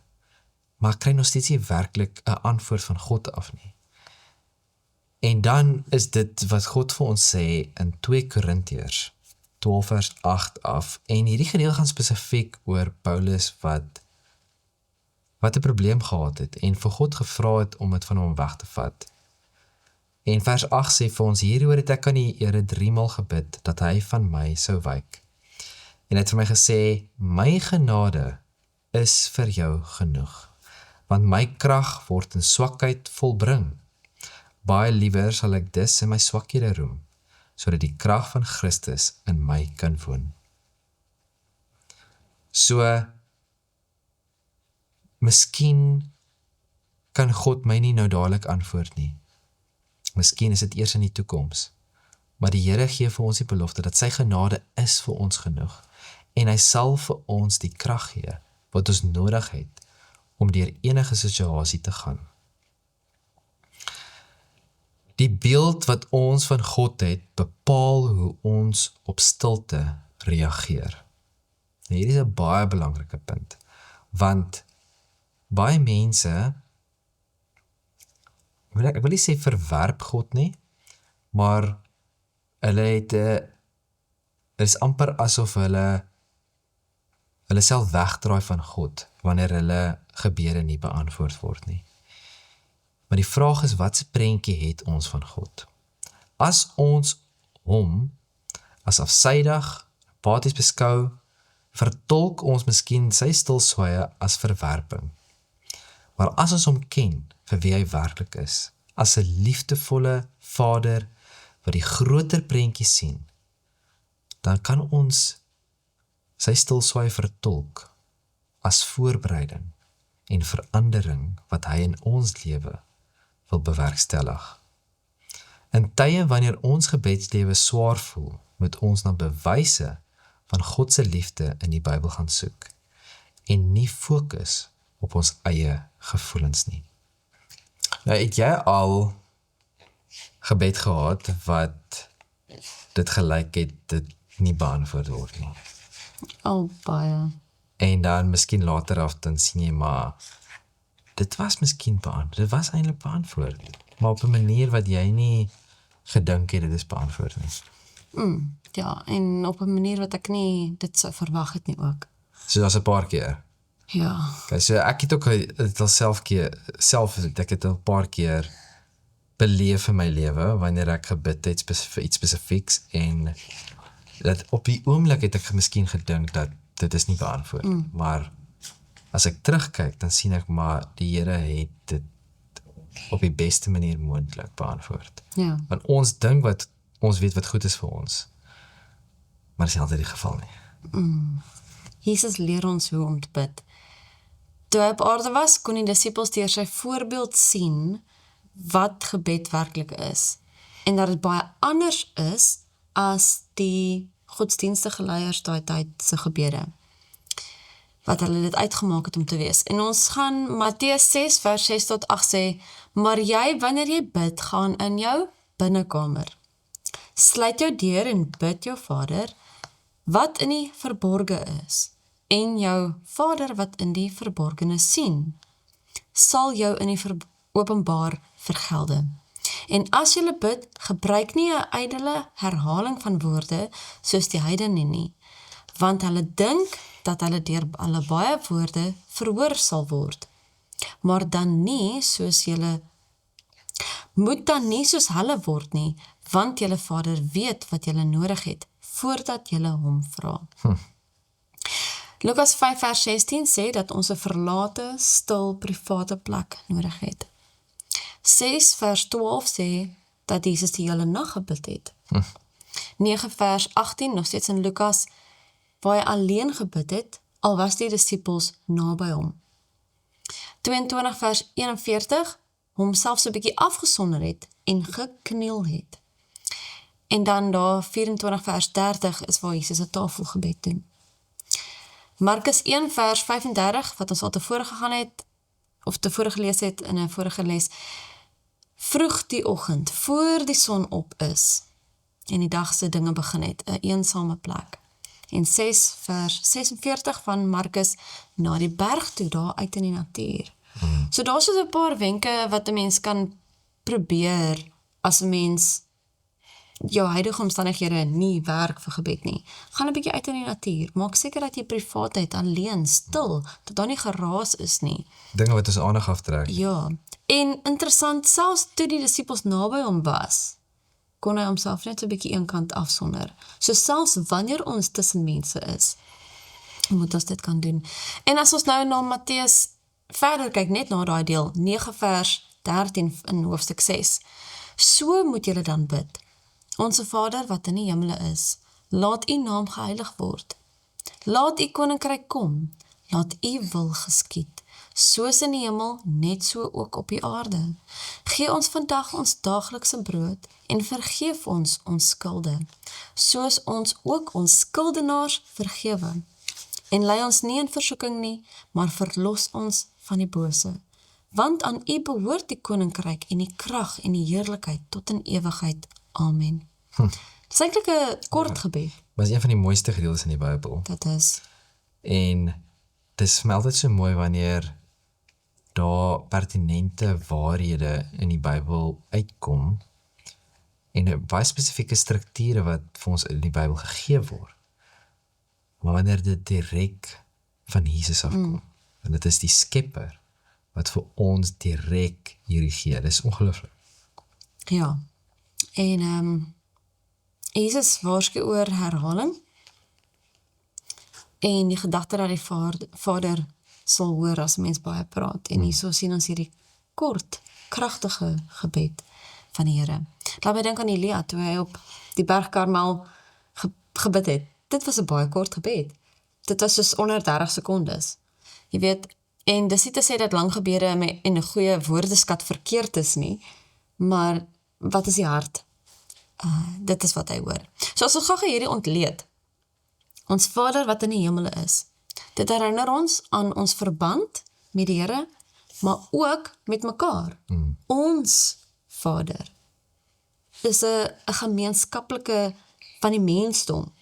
maar ek kry nog steeds nie werklik 'n antwoord van God af nie. En dan is dit wat God vir ons sê in 2 Korintiërs 12 vers 8 af, en hierdie gedeelte gaan spesifiek oor Paulus wat 'n probleem gehad het, en vir God gevra het om dit van hom weg te vat. En vers 8 sê vir ons, hieroor het ek aan die Here 3 maal gebid, dat hy van my sou wyk. En hy het vir my gesê, my genade is vir jou genoeg, want my krag word in swakheid volbring. Baie liewer sal ek dus in my swakhede roem, sodat die krag van Christus in my kan woon. So, miskien kan God my nie nou dadelik antwoord nie. Miskien is dit eers in die toekoms. Maar die Here gee vir ons die belofte dat sy genade is vir ons genoeg. En hy sal vir ons die krag gee wat ons nodig het om deur enige situasie te gaan. Die beeld wat ons van God het, bepaal hoe ons op stilte reageer. En hier is 'n baie belangrike punt, want baie mense, ek wil nie sê verwerp God nie, maar hulle het, dit is amper asof hulle self wegdraai van God, wanneer hulle gebede nie beantwoord word nie. Maar die vraag is, wat se prentjie het ons van God? As ons hom as afsydig, apathies beskou, vertolk ons miskien sy stilswye as verwerping. Maar as ons hom ken vir wie hy werklik is, as 'n liefdevolle Vader wat die groter prentjie sien, dan kan ons sy stilswaai vertolk as voorbereiding en verandering wat hy in ons lewe wil bewerkstellig. In tye wanneer ons gebedslewe swaar voel, moet ons na bewyse van God se liefde in die Bybel gaan soek en nie fokus op ons eie gevoelens nie. Nou, het jy al gebed gehad wat dit gelyk het dit nie beantwoord word nie? Al baie. En dan miskien later af dan sien jy maar dit was miskien beantwoord, dit was eintlik beantwoord, maar op 'n manier wat jy nie gedink het dit is beantwoord nie. Ja, en op 'n manier wat ek nie dit sou verwag het nie ook. So daar's 'n paar keer. Ja. Okay, so ek het ook dit al ek het 'n paar keer beleef in my lewe wanneer ek gebid het vir iets spesifieks en dat op die oomblik het ek miskien gedink dat dit is nie beantwoord, maar as ek terugkyk dan sien ek maar die Here het dit op die beste manier moontlik beantwoord. Ja. Want ons dink wat ons weet wat goed is vir ons, maar dis nie altyd die geval nie. Jesus leer ons hoe om te bid. Toe hy op aarde was, kon die disippels deur sy voorbeeld sien wat gebed werklik is. En dat dit baie anders is as die godsdienstige leiers daai tyd se gebede, wat hulle dit uitgemaak het om te wees. En ons gaan Matteus 6 vers 6 tot 8 sê, maar jy, wanneer jy bid, gaan in jou binnekamer. Sluit jou deur en bid jou Vader, wat in die verborge is, en jou Vader wat in die verborgene sien, sal jou in die openbaar vergelde. En as jy bid, gebruik nie 'n ydelle herhaling van woorde soos die heidene nie, want hulle dink dat hulle deur hulle baie woorde verhoor sal word. Maar dan nie soos julle moet dan nie soos hulle word nie, want julle Vader weet wat julle nodig het voordat julle hom vra. Lukas 5 vers 16 sê dat ons 'n verlate, stil, private plek nodig het. 6 vers 12 sê dat Jesus die hele nag gebid het. 9 vers 18 nog steeds in Lukas waar hy alleen gebid het, al was die disippels naby hom. 22 vers 41 homself so 'n bietjie afgesonder het en gekniel het. En dan daar 24 vers 30 is waar Jesus 'n tafelgebed doen. Markus 1 vers 35 wat ons al tevore gegaan het of tevore gelees het in 'n vorige les. Vroeg die oggend voor die son op is en die dag se dinge begin het, 'n eensame plek. En 6 vers 46 van Markus na die berg toe daar uit in die natuur. So daar is so 'n paar wenke wat 'n mens kan probeer as 'n mens jou huidige omstandighede nie werk vir gebed nie. Gaan 'n bietjie uit in die natuur. Maak seker dat jy privaatheid alleen, stil, dat daar nie geraas is nie. Dinge wat ons aandag aftrek. Ja. En interessant, selfs toe die disippels naby hom was, kon hy homself net 'n bietjie eenkant afsonder. So selfs wanneer ons tussen mense is, moet ons dit kan doen. En as ons nou na Matteus verder kyk, net na daai deel, 9 vers 13 in hoofstuk 6. So moet julle dan bid. Onse Vader wat in die hemele is, laat u naam geheilig word. Laat u koninkryk kom. Laat u wil geskied, soos in die hemel, net so ook op die aarde. Gee ons vandag ons daaglikse brood en vergeef ons ons skulde, soos ons ook ons skuldenaars vergewe. En lei ons nie in versoeking nie, maar verlos ons van die bose. Want aan u behoort die koninkryk en die krag en die heerlikheid tot in ewigheid. Amen. Dis eintlik 'n kort gebed. Maar is een van die mooiste gedeeltes in die Bybel. Dit is. En dit is vir my altyd so mooi wanneer daar pertinente waarhede in die Bybel uitkom en baie spesifieke strukture wat vir ons in die Bybel gegee word. Maar wanneer dit direk van Jesus afkom, en dit is die skepper wat vir ons direk hierdie gee, dis ongelooflik. Ja, en Jesus waarsku oor herhaling, en die gedagte dat die Vader sal hoor as mens baie praat, en hierso sien ons hierdie kort, kragtige gebed van die Here. Laat my dink aan Elia, toe hy op die berg Karmel gebid het. Dit was 'n baie kort gebed. Dit was soos onder 30 sekondes. Jy weet, en dis nie te sê dat lang gebede en 'n goeie woordeskat verkeerd is nie, maar wat is die hart? Dit is wat hy hoor. So as ons gou hierdie ontleed, ons Vader wat in die hemele is, dit herinner ons aan ons verband met die Here, maar ook met mekaar. Ons Vader is 'n gemeenskaplike van die mensdom.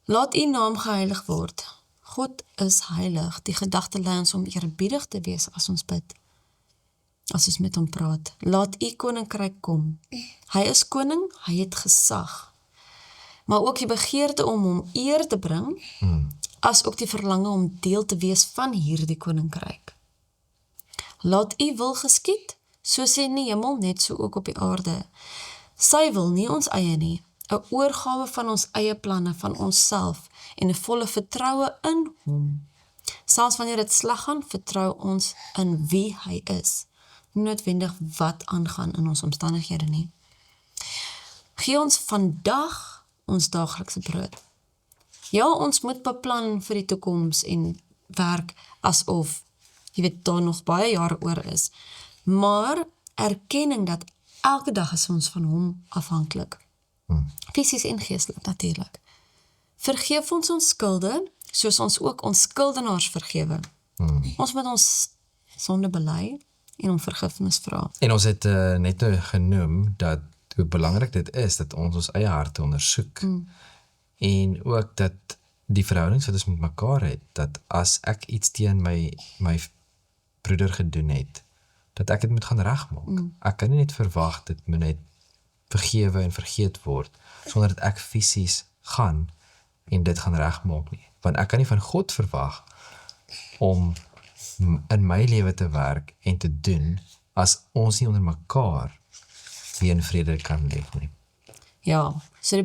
Laat U naam geheilig word. God is heilig. Die gedagte lei ons om eerbiedig te wees as ons bid, as ons met hom praat. Laat U koninkryk kom. Hy is koning, hy het gesag. Maar ook die begeerte om hom eer te bring, as ook die verlange om deel te wees van hierdie koninkryk. Laat U wil geskied, soos in die hemel, net so ook op die aarde. Sy wil nie ons eie nie, 'n oorgawe van ons eie planne, van onsself, en 'n volle vertroue in hom. Selfs wanneer dit sleg gaan, vertrou ons in wie hy is. Nie noodwendig wat aangaan in ons omstandighede nie. Gee ons vandag ons daaglikse brood. Ja, ons moet beplan vir die toekoms en werk asof, jy weet, daar nog baie jare oor is. Maar erkenning dat elke dag is ons van hom afhanklik. Fisies en geestelik natuurlik. Vergeef ons ons skulde, soos ons ook ons skuldenaars vergewe. Ons moet ons sonde bely en om vergifnis vra. En ons het net genoem dat hoe belangrik dit is dat ons eie harte ondersoek. En ook dat die verhoudings wat ons met mekaar het, dat as ek iets teen my broeder gedoen het, dat ek dit moet gaan regmaak. Ek kan nie net verwag dit moet net vergewe en vergeet word, sonder dat ek fisies gaan en dit gaan regmaak nie. Want ek kan nie van God verwag om in my lewe te werk en te doen, as ons nie onder mekaar weer in vrede kan leef nie. Ja, so die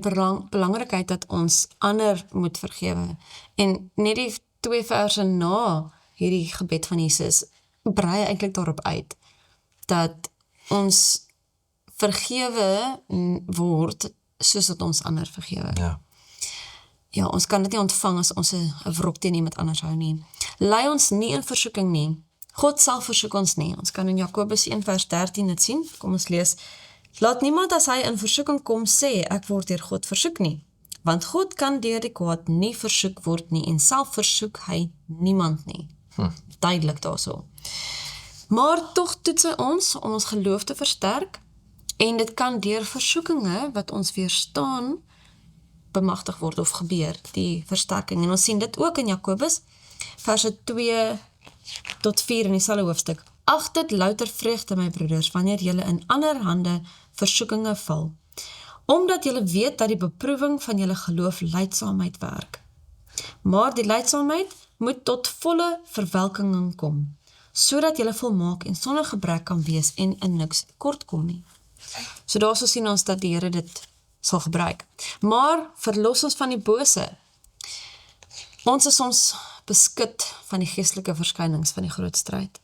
belangrikheid dat ons ander moet vergewe. En net die 2 verse na hierdie gebed van Jesus, brei eintlik daarop uit, dat ons vergewe word, soos dat ons ander vergewe. Ja, ons kan dit nie ontvang as ons 'n wrok teen iemand anders hou nie. Lei ons nie in versoeking nie. God sal versoek ons nie. Ons kan in Jakobus 1 vers 13 dit sien. Kom ons lees. Laat niemand as hy in versoeking kom sê, ek word deur God versoek nie. Want God kan deur die kwaad nie versoek word nie, en self versoek hy niemand nie. Duidelik daarso. Maar tog toets hy ons om ons geloof te versterk, en dit kan deur versoekinge wat ons weerstaan bemagtig word of gebeur, die versterking. En ons sien dit ook in Jakobus, verse 2 tot 4 in dieselfde hoofstuk. Ag dit louter vreugde, my broeders, wanneer julle in ander hande versoekinge val, omdat julle weet dat die beproewing van julle geloof lydsaamheid werk. Maar die lydsaamheid moet tot volle verwelkingen kom, sodat julle volmaak en sonder gebrek kan wees en in niks kort kom nie. So daarso sien ons dat die Here dit sal gebruik. Maar verlos ons van die bose. Ons is soms beskut van die geestelike verskynings van die groot stryd.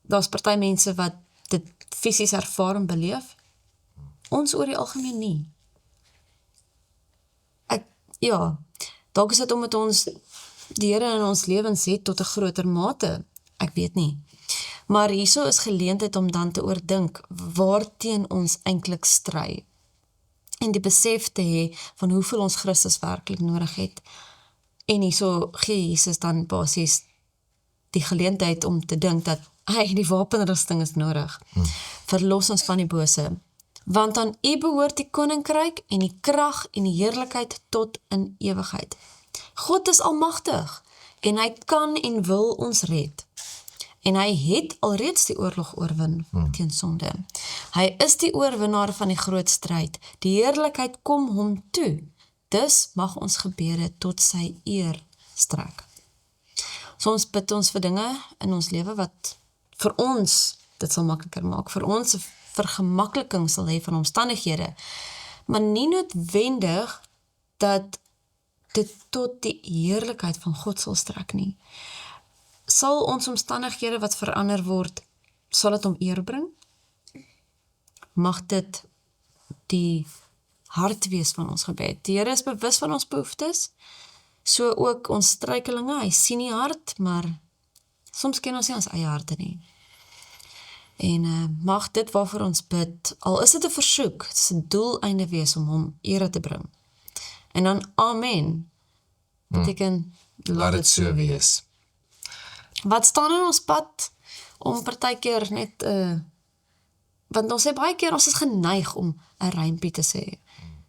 Daar's party mense wat dit fisies ervaar en beleef. Ons oor die algemeen nie. Dalk is dit omdat ons die Here in ons lewens het tot 'n groter mate. Ek weet nie. Maar hierso is geleentheid om dan te oordink waarteen ons eintlik stry. En die besef te hê van hoeveel ons Christus werklik nodig het. En hierso gee Jesus dan basies die geleentheid om te dink dat die wapenrusting is nodig. Verlos ons van die bose. Want aan U behoort die koninkryk en die krag en die heerlikheid tot in ewigheid. God is almagtig en hy kan en wil ons red. En hy het alreeds die oorlog oorwin teen sonde. Hy is die oorwinnaar van die groot stryd. Die heerlikheid kom hom toe. Dus mag ons gebede tot sy eer strek. Soms bid ons vir dinge in ons lewe wat vir ons dit sal makliker maak, vir ons 'n vergemakliking sal hê van omstandighede, maar nie noodwendig dat dit tot die heerlikheid van God sal strek nie. Sal ons omstandighede wat verander word, sal dit hom eer bring? Mag dit die hart wees van ons gebed. Die Here is bewus van ons behoeftes, so ook ons struikelinge. Hy sien die hart, maar soms ken ons nie ons eie harte nie. En mag dit waarvoor ons bid, al is dit 'n versoek, dit is 'n doeleinde wees om hom ere te bring. En dan amen, beteken Laat dit so wees. Wat staan in ons pad om partykeer net, want ons sê baie keer, ons is geneig om 'n rympie te sê.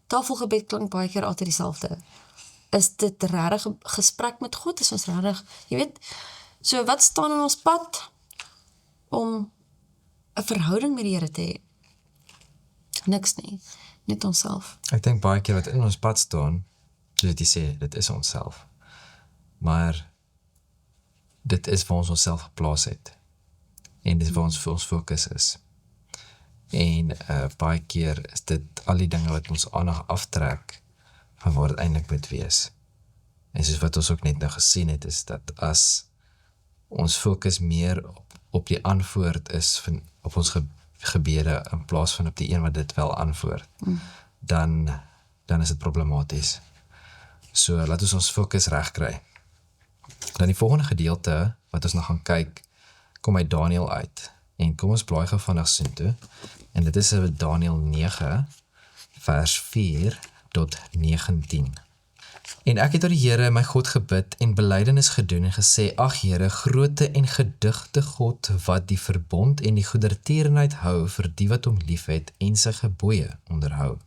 Tafelgebed klink baie keer altyd dieselfde. Is dit regtig 'n gesprek met God? Is ons regtig, jy weet, so wat staan in ons pad om 'n verhouding met die Here te hê? Niks nie, net onsself. Ek dink baie keer wat in ons pad staan, soos jy sê, dit is onsself. Maar dit is waar ons onsself geplaas het. En dit is waar ons vir ons fokus is. En baie keer is dit al die dinge wat ons aandag aftrek van waar dit eintlik moet wees. En soos wat ons ook net nou gesien het, is dat as ons fokus meer op die antwoord is van, op ons gebede in plaas van op die een wat dit wel antwoord, dan is dit problematies. So laat ons fokus reg kry. Dan die volgende gedeelte wat ons nog gaan kyk, kom uit Daniël uit. En kom ons blaai gou vinnig soontoe. En dit is Daniël 9 vers 4 tot 19. En ek het tot die Here my God gebid en belydenis gedoen en gesê: Ag Here, groote en gedigte God, wat die verbond en die goedertierenheid hou vir die wat hom liefhet en sy gebooie onderhou.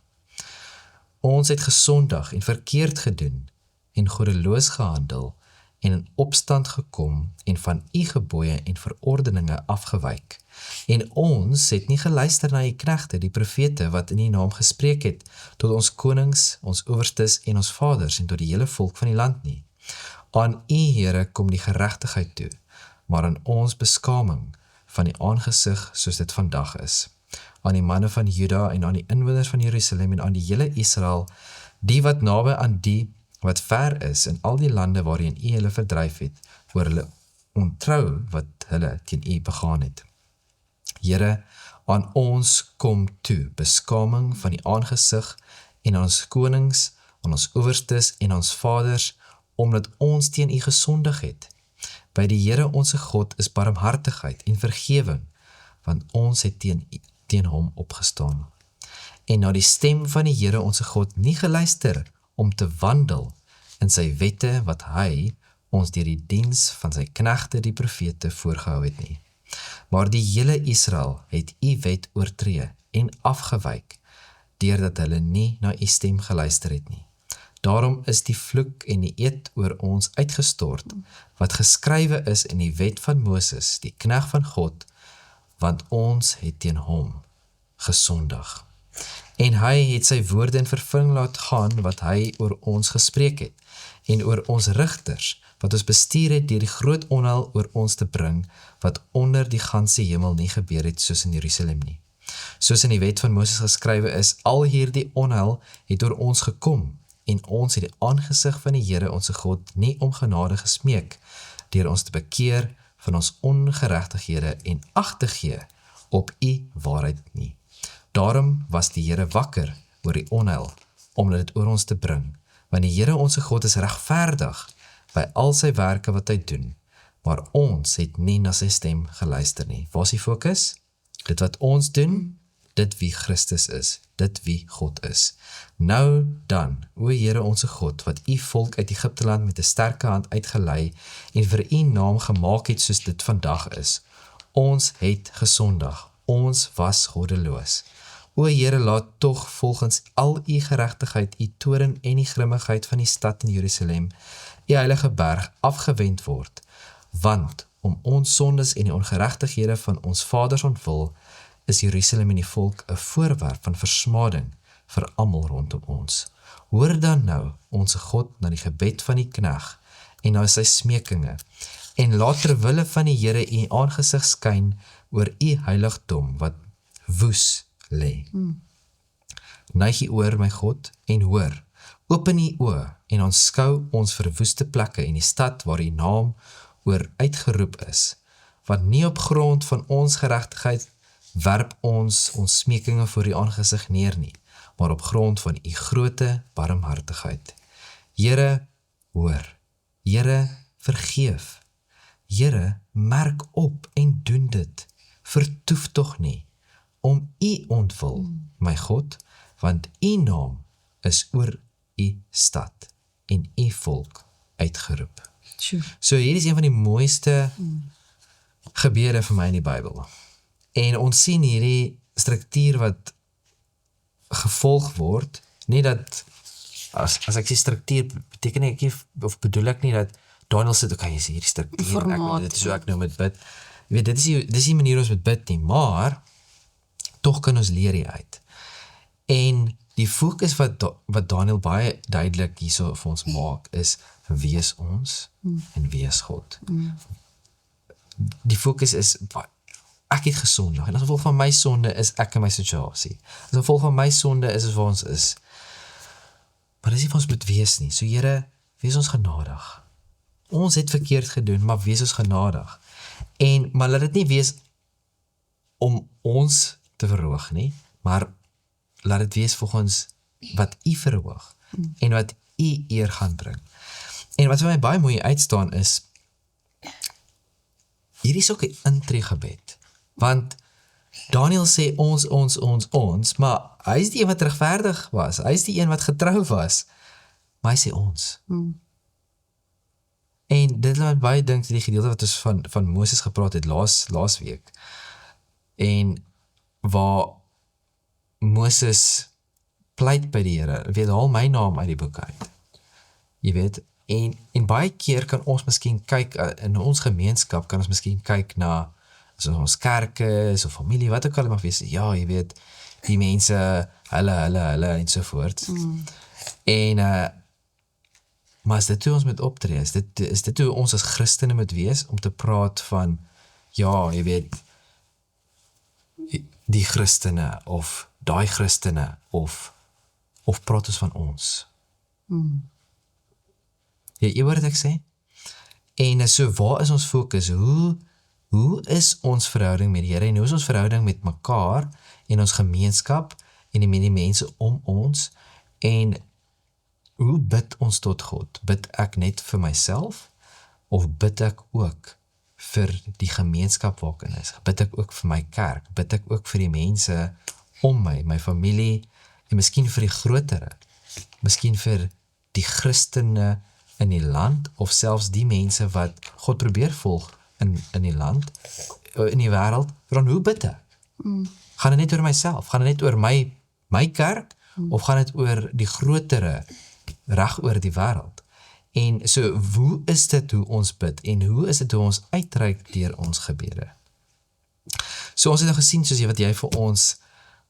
Ons het gesondig en verkeerd gedoen en goddeloos gehandel en in opstand gekom en van u gebooie en verordeninge afgewyk. En ons het nie geluister na u knegte, die profete, wat in u naam gespreek het, tot ons konings, ons owerstes en ons vaders en tot die hele volk van die land nie. Aan u, Here, kom die geregtigheid toe, maar aan ons beskaming van die aangesig soos dit vandag is. Aan die manne van Juda en aan die inwoners van Jerusalem en aan die hele Israel, die wat naby aan die wat ver is in al die lande waarin u hulle verdryf het, oor hulle ontrou wat hulle teen u begaan het. Here, aan ons kom toe beskaming van die aangesig en aan ons konings, aan ons owerstes en ons vaders, omdat ons teen u gesondig het. By die Here onse God is barmhartigheid en vergewing, want ons het teen hom opgestaan. En na die stem van die Here onse God nie geluister om te wandel in sy wette wat hy ons deur die diens van sy knegte die profete voorgehou het nie. Maar die hele Israel het u wet oortree en afgewyk, deurdat hulle nie na u stem geluister het nie. Daarom is die vloek en die eed oor ons uitgestort, wat geskrywe is in die wet van Moses, die knegt van God, want ons het teen hom gesondig. En hy het sy woorde in vervulling laat gaan wat hy oor ons gespreek het, en oor ons rigters, wat ons bestuur het deur die groot onheil oor ons te bring, wat onder die ganse hemel nie gebeur het soos in Jerusalem nie. Soos in die wet van Moses geskrywe is, al hierdie onheil het oor ons gekom, en ons het die aangesig van die Here onse God nie om genade gesmeek, deur ons te bekeer van ons ongeregtighede en ag te gee op u waarheid nie. Daarom was die Here wakker oor die onheil, om dit oor ons te bring, want die Here onse God is regverdig by al sy werke wat hy doen, maar ons het nie na sy stem geluister nie. Waar is die fokus? Dit wat ons doen, dit wie Christus is, dit wie God is. Nou dan, o Here onse God, wat u volk uit Egipteland met 'n sterke hand uitgelei en vir u naam gemaak het soos dit vandag is. Ons het gesondig, ons was goddeloos. O Here, laat tog volgens al u geregtigheid, u toorn en die grimmigheid van die stad in Jerusalem, u heilige berg, afgewend word, want om ons sondes en die ongeregtighede van ons vaders ontwil, is Jerusalem en die volk 'n voorwerp van versmading vir almal rondom ons. Hoor dan nou ons God na die gebed van die knegg en na sy smekinge, en laat terwille van die Here u aangesig skyn oor u heiligdom wat woes lê. Neig u oor, my God, en hoor. Open u oë en aanskou ons verwoeste plekke en die stad waar u naam oor uitgeroep is, want nie op grond van ons geregtigheid werp ons smekinge voor u aangesig neer nie, maar op grond van u groote barmhartigheid. Here, hoor. Here, vergeef. Here, merk op en doen dit. Vertoef tog nie, om u ontwil, my God, want u naam is oor u stad en u volk uitgeroep. So hier is een van die mooiste gebede vir my in die Bybel. En ons sien hierdie struktuur wat gevolg word, nie dat, as ek sê struktuur, beteken ek nie, of bedoel ek nie dat Daniel sê, okay, is hierdie struktuur, dit is hoe ek nou met bid. Jy weet, dit is die manier ons met bid nie, maar toch kan ons leer hier uit. En die fokus wat Daniel baie duidelik hierso vir ons maak, is wie is ons en wie is God. Die fokus is, ek het gesondig, en as gevolg van my sonde is ek in my situasie. As gevolg van my sonde is waar ons is. Maar dis nie vir ons moet wees nie. So Here, wees ons genadig. Ons het verkeerd gedoen, maar wees ons genadig. Maar laat dit nie wees om ons te verhoog nie, maar laat dit wees volgens wat u verhoog en wat u eer gaan bring. En wat vir my baie mooi uitstaan is, hier is ook 'n intreegebed. Want Daniel sê ons, maar hy is die een wat regverdig was, hy is die een wat getrou was, maar hy sê ons. En dit laat baie dink die gedeelte wat ons van Moses gepraat het laas week, en waar Moses pleit by die Here, weet, haal my naam uit die boek uit. Jy weet, en baie keer kan ons miskien kyk, in ons gemeenskap kan ons miskien kyk na, as ons kerke is, of familie, wat ook al mag wees, ja, jy weet, die mense, hulle, en sovoort. Maar is dit hoe ons moet optree? Is dit hoe ons as Christene moet wees, om te praat van, ja, jy weet, die Christene, of daai Christene, of praat ons van ons? Jy hoor wat ek sê? En so, waar is ons fokus? Hoe is ons verhouding met die Here, en hoe is ons verhouding met mekaar, en ons gemeenskap, en met die mense om ons, en hoe bid ons tot God? Bid ek net vir myself, of bid ek ook vir die gemeenskap waar ek in is? Bid ek ook vir my kerk? Bid ek ook vir die mense om my familie, en miskien vir die grotere, miskien vir die Christene in die land, of selfs die mense wat God probeer volg in die land, in die wêreld, dan hoe bid ek? Gaan dit net oor myself? Gaan dit net oor my kerk? Of gaan dit oor die grotere, reg oor die wêreld? En so, hoe is dit hoe ons bid? En hoe is dit hoe ons uitreik deur ons gebede? So ons het nou gesien, soos wat jy vir ons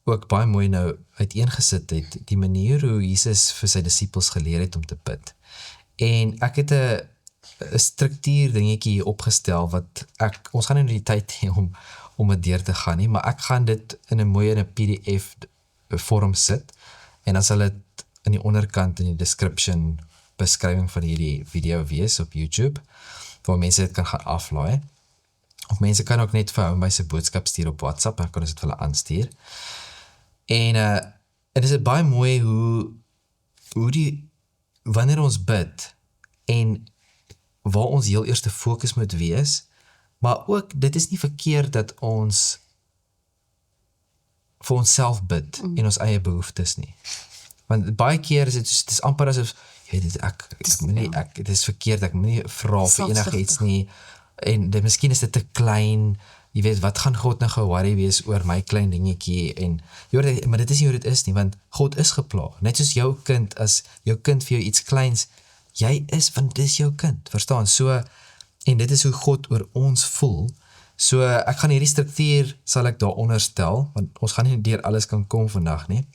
ook baie mooi nou uiteengesit het, die manier hoe Jesus vir sy disippels geleer het om te bid. En ek het 'n struktuur dingetjie hier opgestel, wat ons gaan nie die tyd hê om dit deur te gaan nie, maar ek gaan dit in 'n PDF vorm sit, en dan sal dit in die onderkant in die description beskrywing van hierdie video wees op YouTube, waar mense dit kan gaan aflaai. Of mense kan ook net vir hom by sy boodskap stuur op WhatsApp, en kan ons dit vir hulle aanstuur. En is dit baie mooi hoe wanneer ons bid, en waar ons heel eerste fokus moet wees, maar ook, dit is nie verkeerd dat ons vir onsself bid, en ons eie behoeftes nie. Want baie keer is dit is amper asof, jy weet, dit is verkeerd, ek moet nie vra vir enige iets nie, en miskien is dit te klein, jy weet, wat gaan God nou ge-worry wees oor my klein dingetjie, maar dit is nie hoe dit is nie, want God is gepla, net soos jou kind, as jou kind vir jou iets kleins, jy is, want dit is jou kind, verstaan, so, En dit is hoe God oor ons voel. So ek gaan hierdie struktuur sal ek daaronder stel, want ons gaan nie deur alles kan kom vandag nie.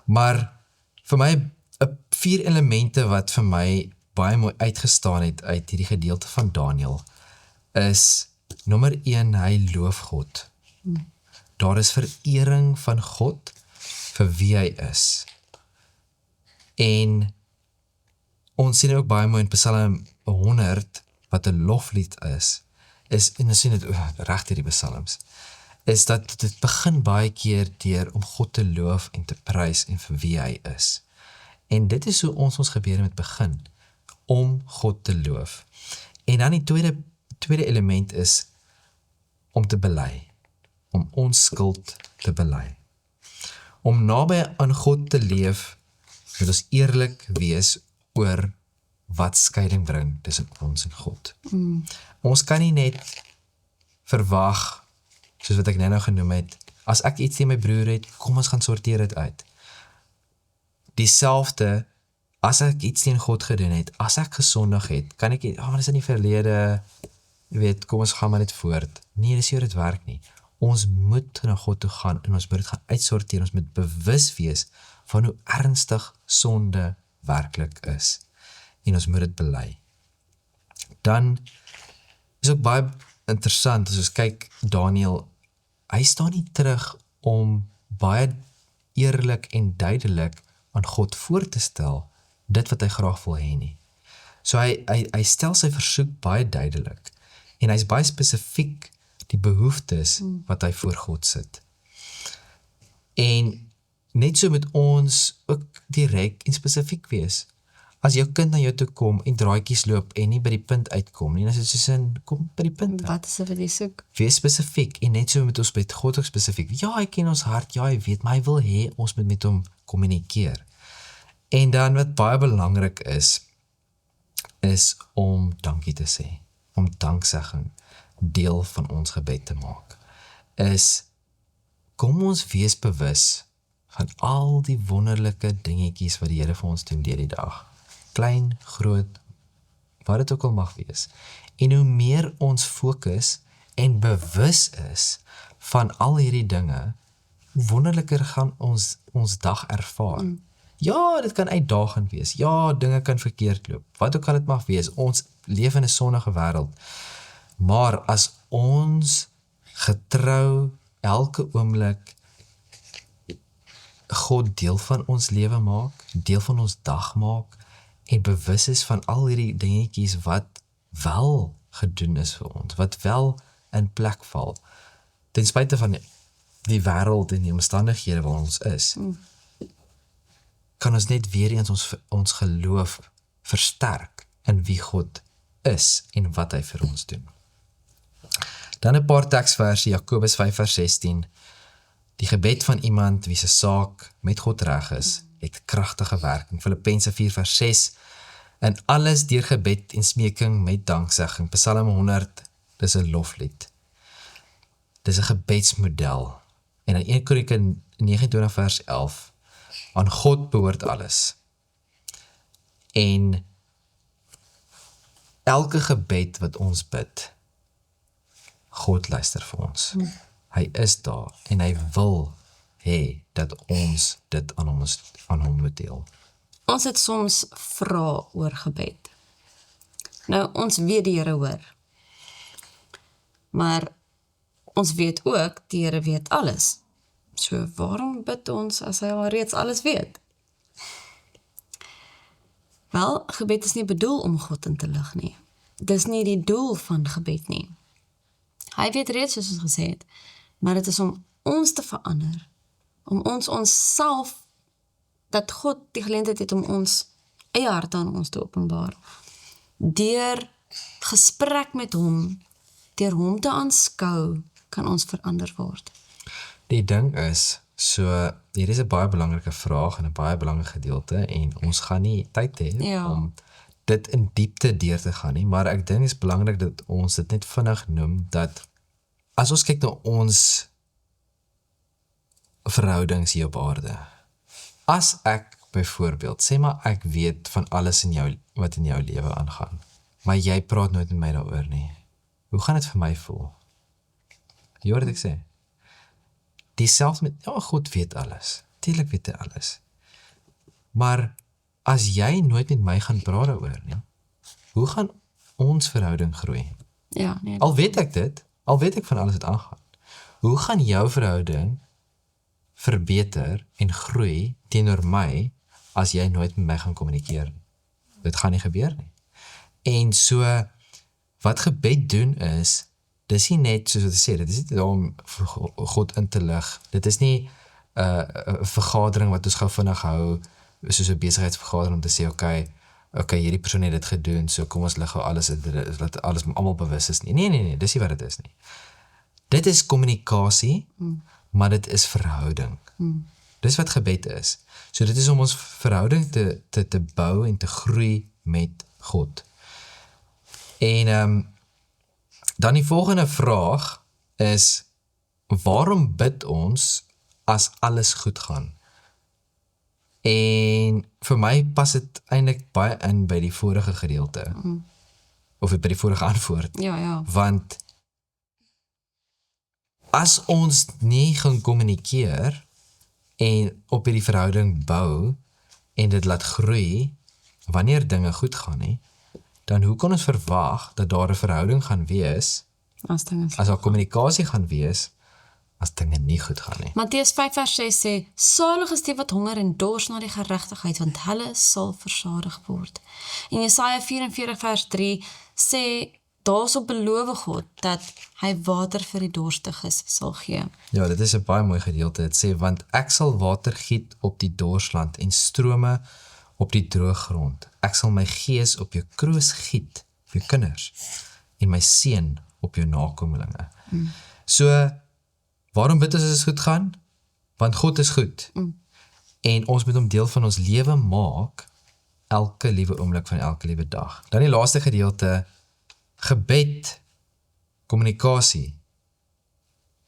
Maar vir my 4 elemente wat vir my baie mooi uitgestaan het uit hierdie gedeelte van Daniël is nommer 1, hy loof God. Daar is verering van God vir wie hy is. En ons sien ook baie mooi in Psalm 100 wat 'n loflied is en ons sien dit reg deur die psalms, is dat dit begin baie keer deur om God te loof en te prys en vir wie hy is. En dit is hoe ons gebede moet begin, om God te loof. En dan die tweede element is om te bely, om ons skuld te bely. Om naby aan God te leef, moet ons eerlik wees oor wat skeiding bring tussen ons en God. Ons kan nie net verwag, soos wat ek nou genoem het, as ek iets teen my broer het, kom ons gaan sorteer dit uit. Dieselfde, as ek iets teen God gedoen het, as ek gesondig het, kan ek nie, maar dis in die verlede, jy weet, kom ons gaan maar net voort. Nee, dis nie hoe dit werk nie. Ons moet na God toe gaan en ons moet dit gaan uitsorteer, ons moet bewus wees van hoe ernstig sonde werklik is. En ons moet dit bely. Dan is ook baie interessant, as ons kyk, Daniël, hy staan nie terug om baie eerlik en duidelik aan God voor te stel, dit wat hy graag wil hê nie. So hy stel sy versoek baie duidelik, en hy is baie spesifiek die behoeftes wat hy voor God sit. En net so moet ons ook direk en spesifiek wees. As jou kind na jou toe kom en draadjies loop en nie by die punt uitkom nie, dan is dit soos in, kom by die punt uit. Wat is dit vir die soek? Wees spesifiek, en net so moet ons met God ook spesifiek. Ja, hy ken ons hart, ja, hy weet, maar hy wil hê, ons moet met hom kommunikeer. En dan wat baie belangrik is om dankie te sê, om danksegging deel van ons gebed te maak, kom ons wees bewus van al die wonderlike dingetjies wat die Here vir ons doen deur die dag. Klein, groot, wat dit ook al mag wees. En hoe meer ons fokus en bewus is van al hierdie dinge, hoe wonderliker gaan ons dag ervaar. Ja, dit kan uitdagend wees. Ja, dinge kan verkeerd loop. Wat ook al dit mag wees. Ons leef in 'n sondige wêreld. Maar as ons getrou elke oomblik God deel van ons lewe maak, deel van ons dag maak, en bewus is van al hierdie dingetjies wat wel gedoen is vir ons, wat wel in plek val, ten spyte van die wêreld en die omstandighede waar ons is, kan ons net weer eens ons geloof versterk in wie God is en wat hy vir ons doen. Dan 'n paar teksverse, Jakobus 5:16. Die gebed van iemand wie se saak met God reg is, het kragtige werking. Filippense 4:6. In alles deur gebed en smeking met danksegging. Psalm 100, dis 'n loflied. Dis 'n gebedsmodel. En in 1 Kronieke 29:11, aan God behoort alles. En elke gebed wat ons bid, God luister vir ons. Hy is daar en hy wil hê dat ons dit aan hom moet deel. Ons het soms vra oor gebed. Nou, ons weet die Here hoor. Maar ons weet ook, die Here weet alles. So waarom bid ons as hy al reeds alles weet? Wel, gebed is nie bedoel om God in te lig nie. Dis nie die doel van gebed nie. Hy weet reeds soos ons gesê het, maar dit is om ons te verander, om onsself, dat God die geleentheid het om ons eie hart aan ons te openbaar, deur gesprek met hom, deur hom te aanskou, kan ons verander word. Die ding is, so, hier is 'n baie belangrike vraag en 'n baie belangrike gedeelte, en ons gaan nie tyd hê om dit in diepte deur te gaan nie, maar ek dink is belangrik dat ons dit net vinnig noem, dat as ons kyk na ons verhoudings hier op aarde, as ek byvoorbeeld, sê maar ek weet van alles wat in jou lewe aangaan, maar jy praat nooit met my daaroor nie. Hoe gaan dit vir my voel? Jy hoor wat ek sê? Dieselfde met, ja, God weet alles. Tuurlik weet hy alles. Maar as jy nooit met my gaan praat daaroor nie, hoe gaan ons verhouding groei? Ja, nee. Al weet ek dit, al weet ek van alles wat aangaan. Hoe gaan jou verhouding verbeter en groei teenoor my as jy nooit met my gaan kommunikeer? Dit gaan nie gebeur nie. En so, wat gebed doen is, dis nie net, soos wat ek sê, dit is nie om God in te lig. Dit is nie 'n vergadering wat ons gou vinnig hou, soos 'n besigheidsvergadering om te sê, okay, hierdie persoon het dit gedoen, so kom ons lig gou alles, dat alles almal bewus is nie. Nee, dis nie wat dit is nie. Dit is kommunikasie, maar dit is verhouding. Dis wat gebed is. So dit is om ons verhouding te bou en te groei met God. En dan die volgende vraag is, waarom bid ons as alles goed gaan? En vir my pas dit eintlik baie in by die vorige gedeelte. Of by die vorige antwoord. Ja. Want as ons nie gaan kommunikeer en op hierdie verhouding bou en dit laat groei wanneer dinge goed gaan nie, dan hoe kan ons verwag dat daar 'n verhouding gaan wees As daar kommunikasie gaan wees as dinge nie goed gaan nie. Matteus 5:6 sê, salig is die wat honger en dors na die geregtigheid, want hulle sal versadig word. En Jesaja 44:3 sê, daarsop beloof God dat hy water vir die dorstiges sal gee. Ja, dit is 'n baie mooi gedeelte. Dit sê, want ek sal water giet op die dorsland en strome op die droë grond. Ek sal my gees op jou kroos giet, op jou kinders, en my seën op jou nakommelinge. So, waarom bid ons as dit goed gaan? Want God is goed. En ons moet hom deel van ons lewe maak, elke liewe oomblik van elke liewe dag. Dan die laaste gedeelte, gebed, kommunikasie,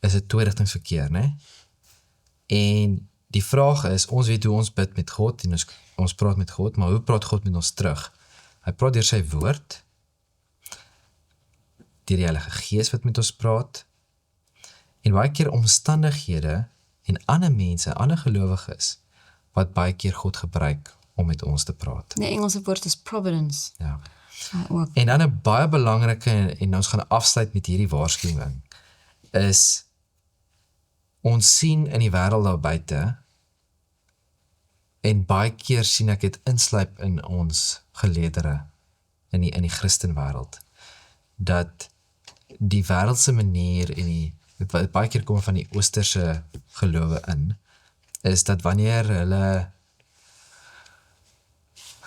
is 'n tweerigtingsverkeer, né? En die vraag is, ons weet hoe ons bid met God, en ons praat met God, maar hoe praat God met ons terug? Hy praat deur sy woord, deur die Heilige Gees wat met ons praat, en baie keer omstandighede en ander mense, ander gelowiges, wat baie keer God gebruik om met ons te praat. Die Engelse woord is providence. Ja. Ook. En dan 'n baie belangrike, en ons gaan afsluit met hierdie waarskuwing, is, ons sien in die wêreld daar buite, en baie keer sien ek dit insluip in ons geleedere, in die Christenwêreld, dat die wêreldse manier en wat baie keer kom van die oosterse gelowe in, is dat wanneer hulle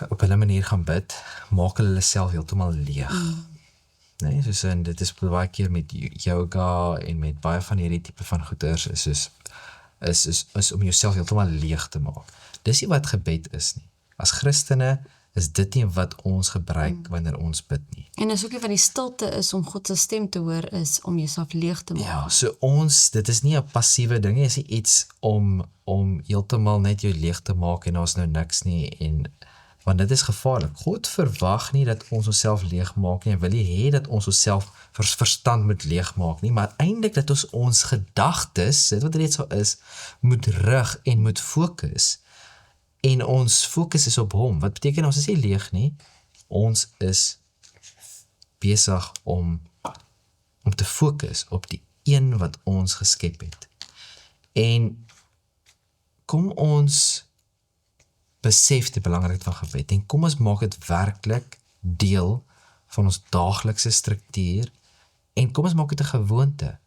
op hulle manier gaan bid, maak hulle self heeltemal leeg. Nee, soos en dit is baie keer met yoga en met baie van hierdie tipe van goeders is om jouself heeltemal leeg te maak. Dis nie wat gebed is nie. As Christene is dit nie wat ons gebruik wanneer ons bid nie. En dis ook nie wat die stilte is om God se stem te hoor, is om jouself leeg te maak. Ja, so dit is nie 'n passiewe ding nie, is nie iets om heeltemal net jou leeg te maak en daar's nou niks nie, want dit is gevaarlik. God verwag nie dat ons onsself leeg maak nie, en wil nie hê dat ons onsself verstand moet leeg maak nie, maar eintlik dat ons gedagtes, dit wat reeds al is, moet rig en moet fokus. En ons fokus is op hom. Wat beteken ons is nie leeg nie? Ons is besig om te fokus op die een wat ons geskep het. En kom ons besef die belangrikheid van gebed, en kom ons maak dit werklik deel van ons daaglikse struktuur, en kom ons maak dit 'n gewoonte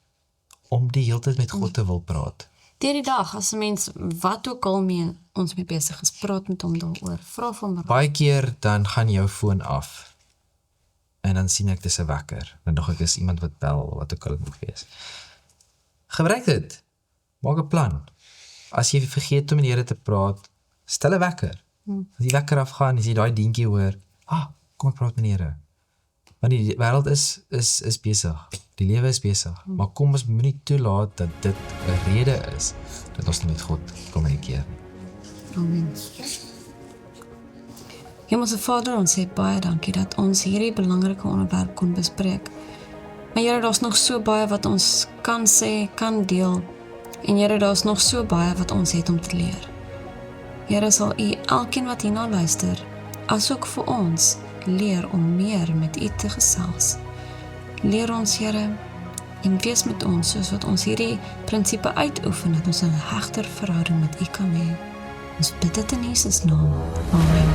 om die hele tyd met God te wil praat. Deur die dag, as 'n mens wat ook al mee ons mee besig is, praat met hom daaroor, vra vir hom. Baie keer dan gaan jou foon af, en dan sien ek dis 'n wekker, dan dink ek is iemand wat bel, wat ook al moet wees. Gebruik dit, maak 'n plan. As jy vergeet om met die Here te praat, stel 'n wekker. As die wekker afgaan, as jy daai dingetjie hoor, kom ek praat met die Here. Want die wêreld is besig, die lewe is besig, maar kom ons moenie toelaat dat dit 'n rede is dat ons nie met God kommunikeer. Amen. Hemelse Vader, ons sê baie dankie dat ons hierdie belangrike onderwerp kon bespreek. Maar Here, daar's nog so baie wat ons kan sê, kan deel. En Here, daar's nog so baie wat ons het om te leer. Here, sal U elkeen wat hierna luister, asook vir ons, leer om meer met U te gesels. Leer ons, Here, en wees met ons, soos wat ons hierdie prinsipe uitoefen, dat ons 'n hegter verhouding met U kan hê. Ons bid dit in Jesus naam. Amen.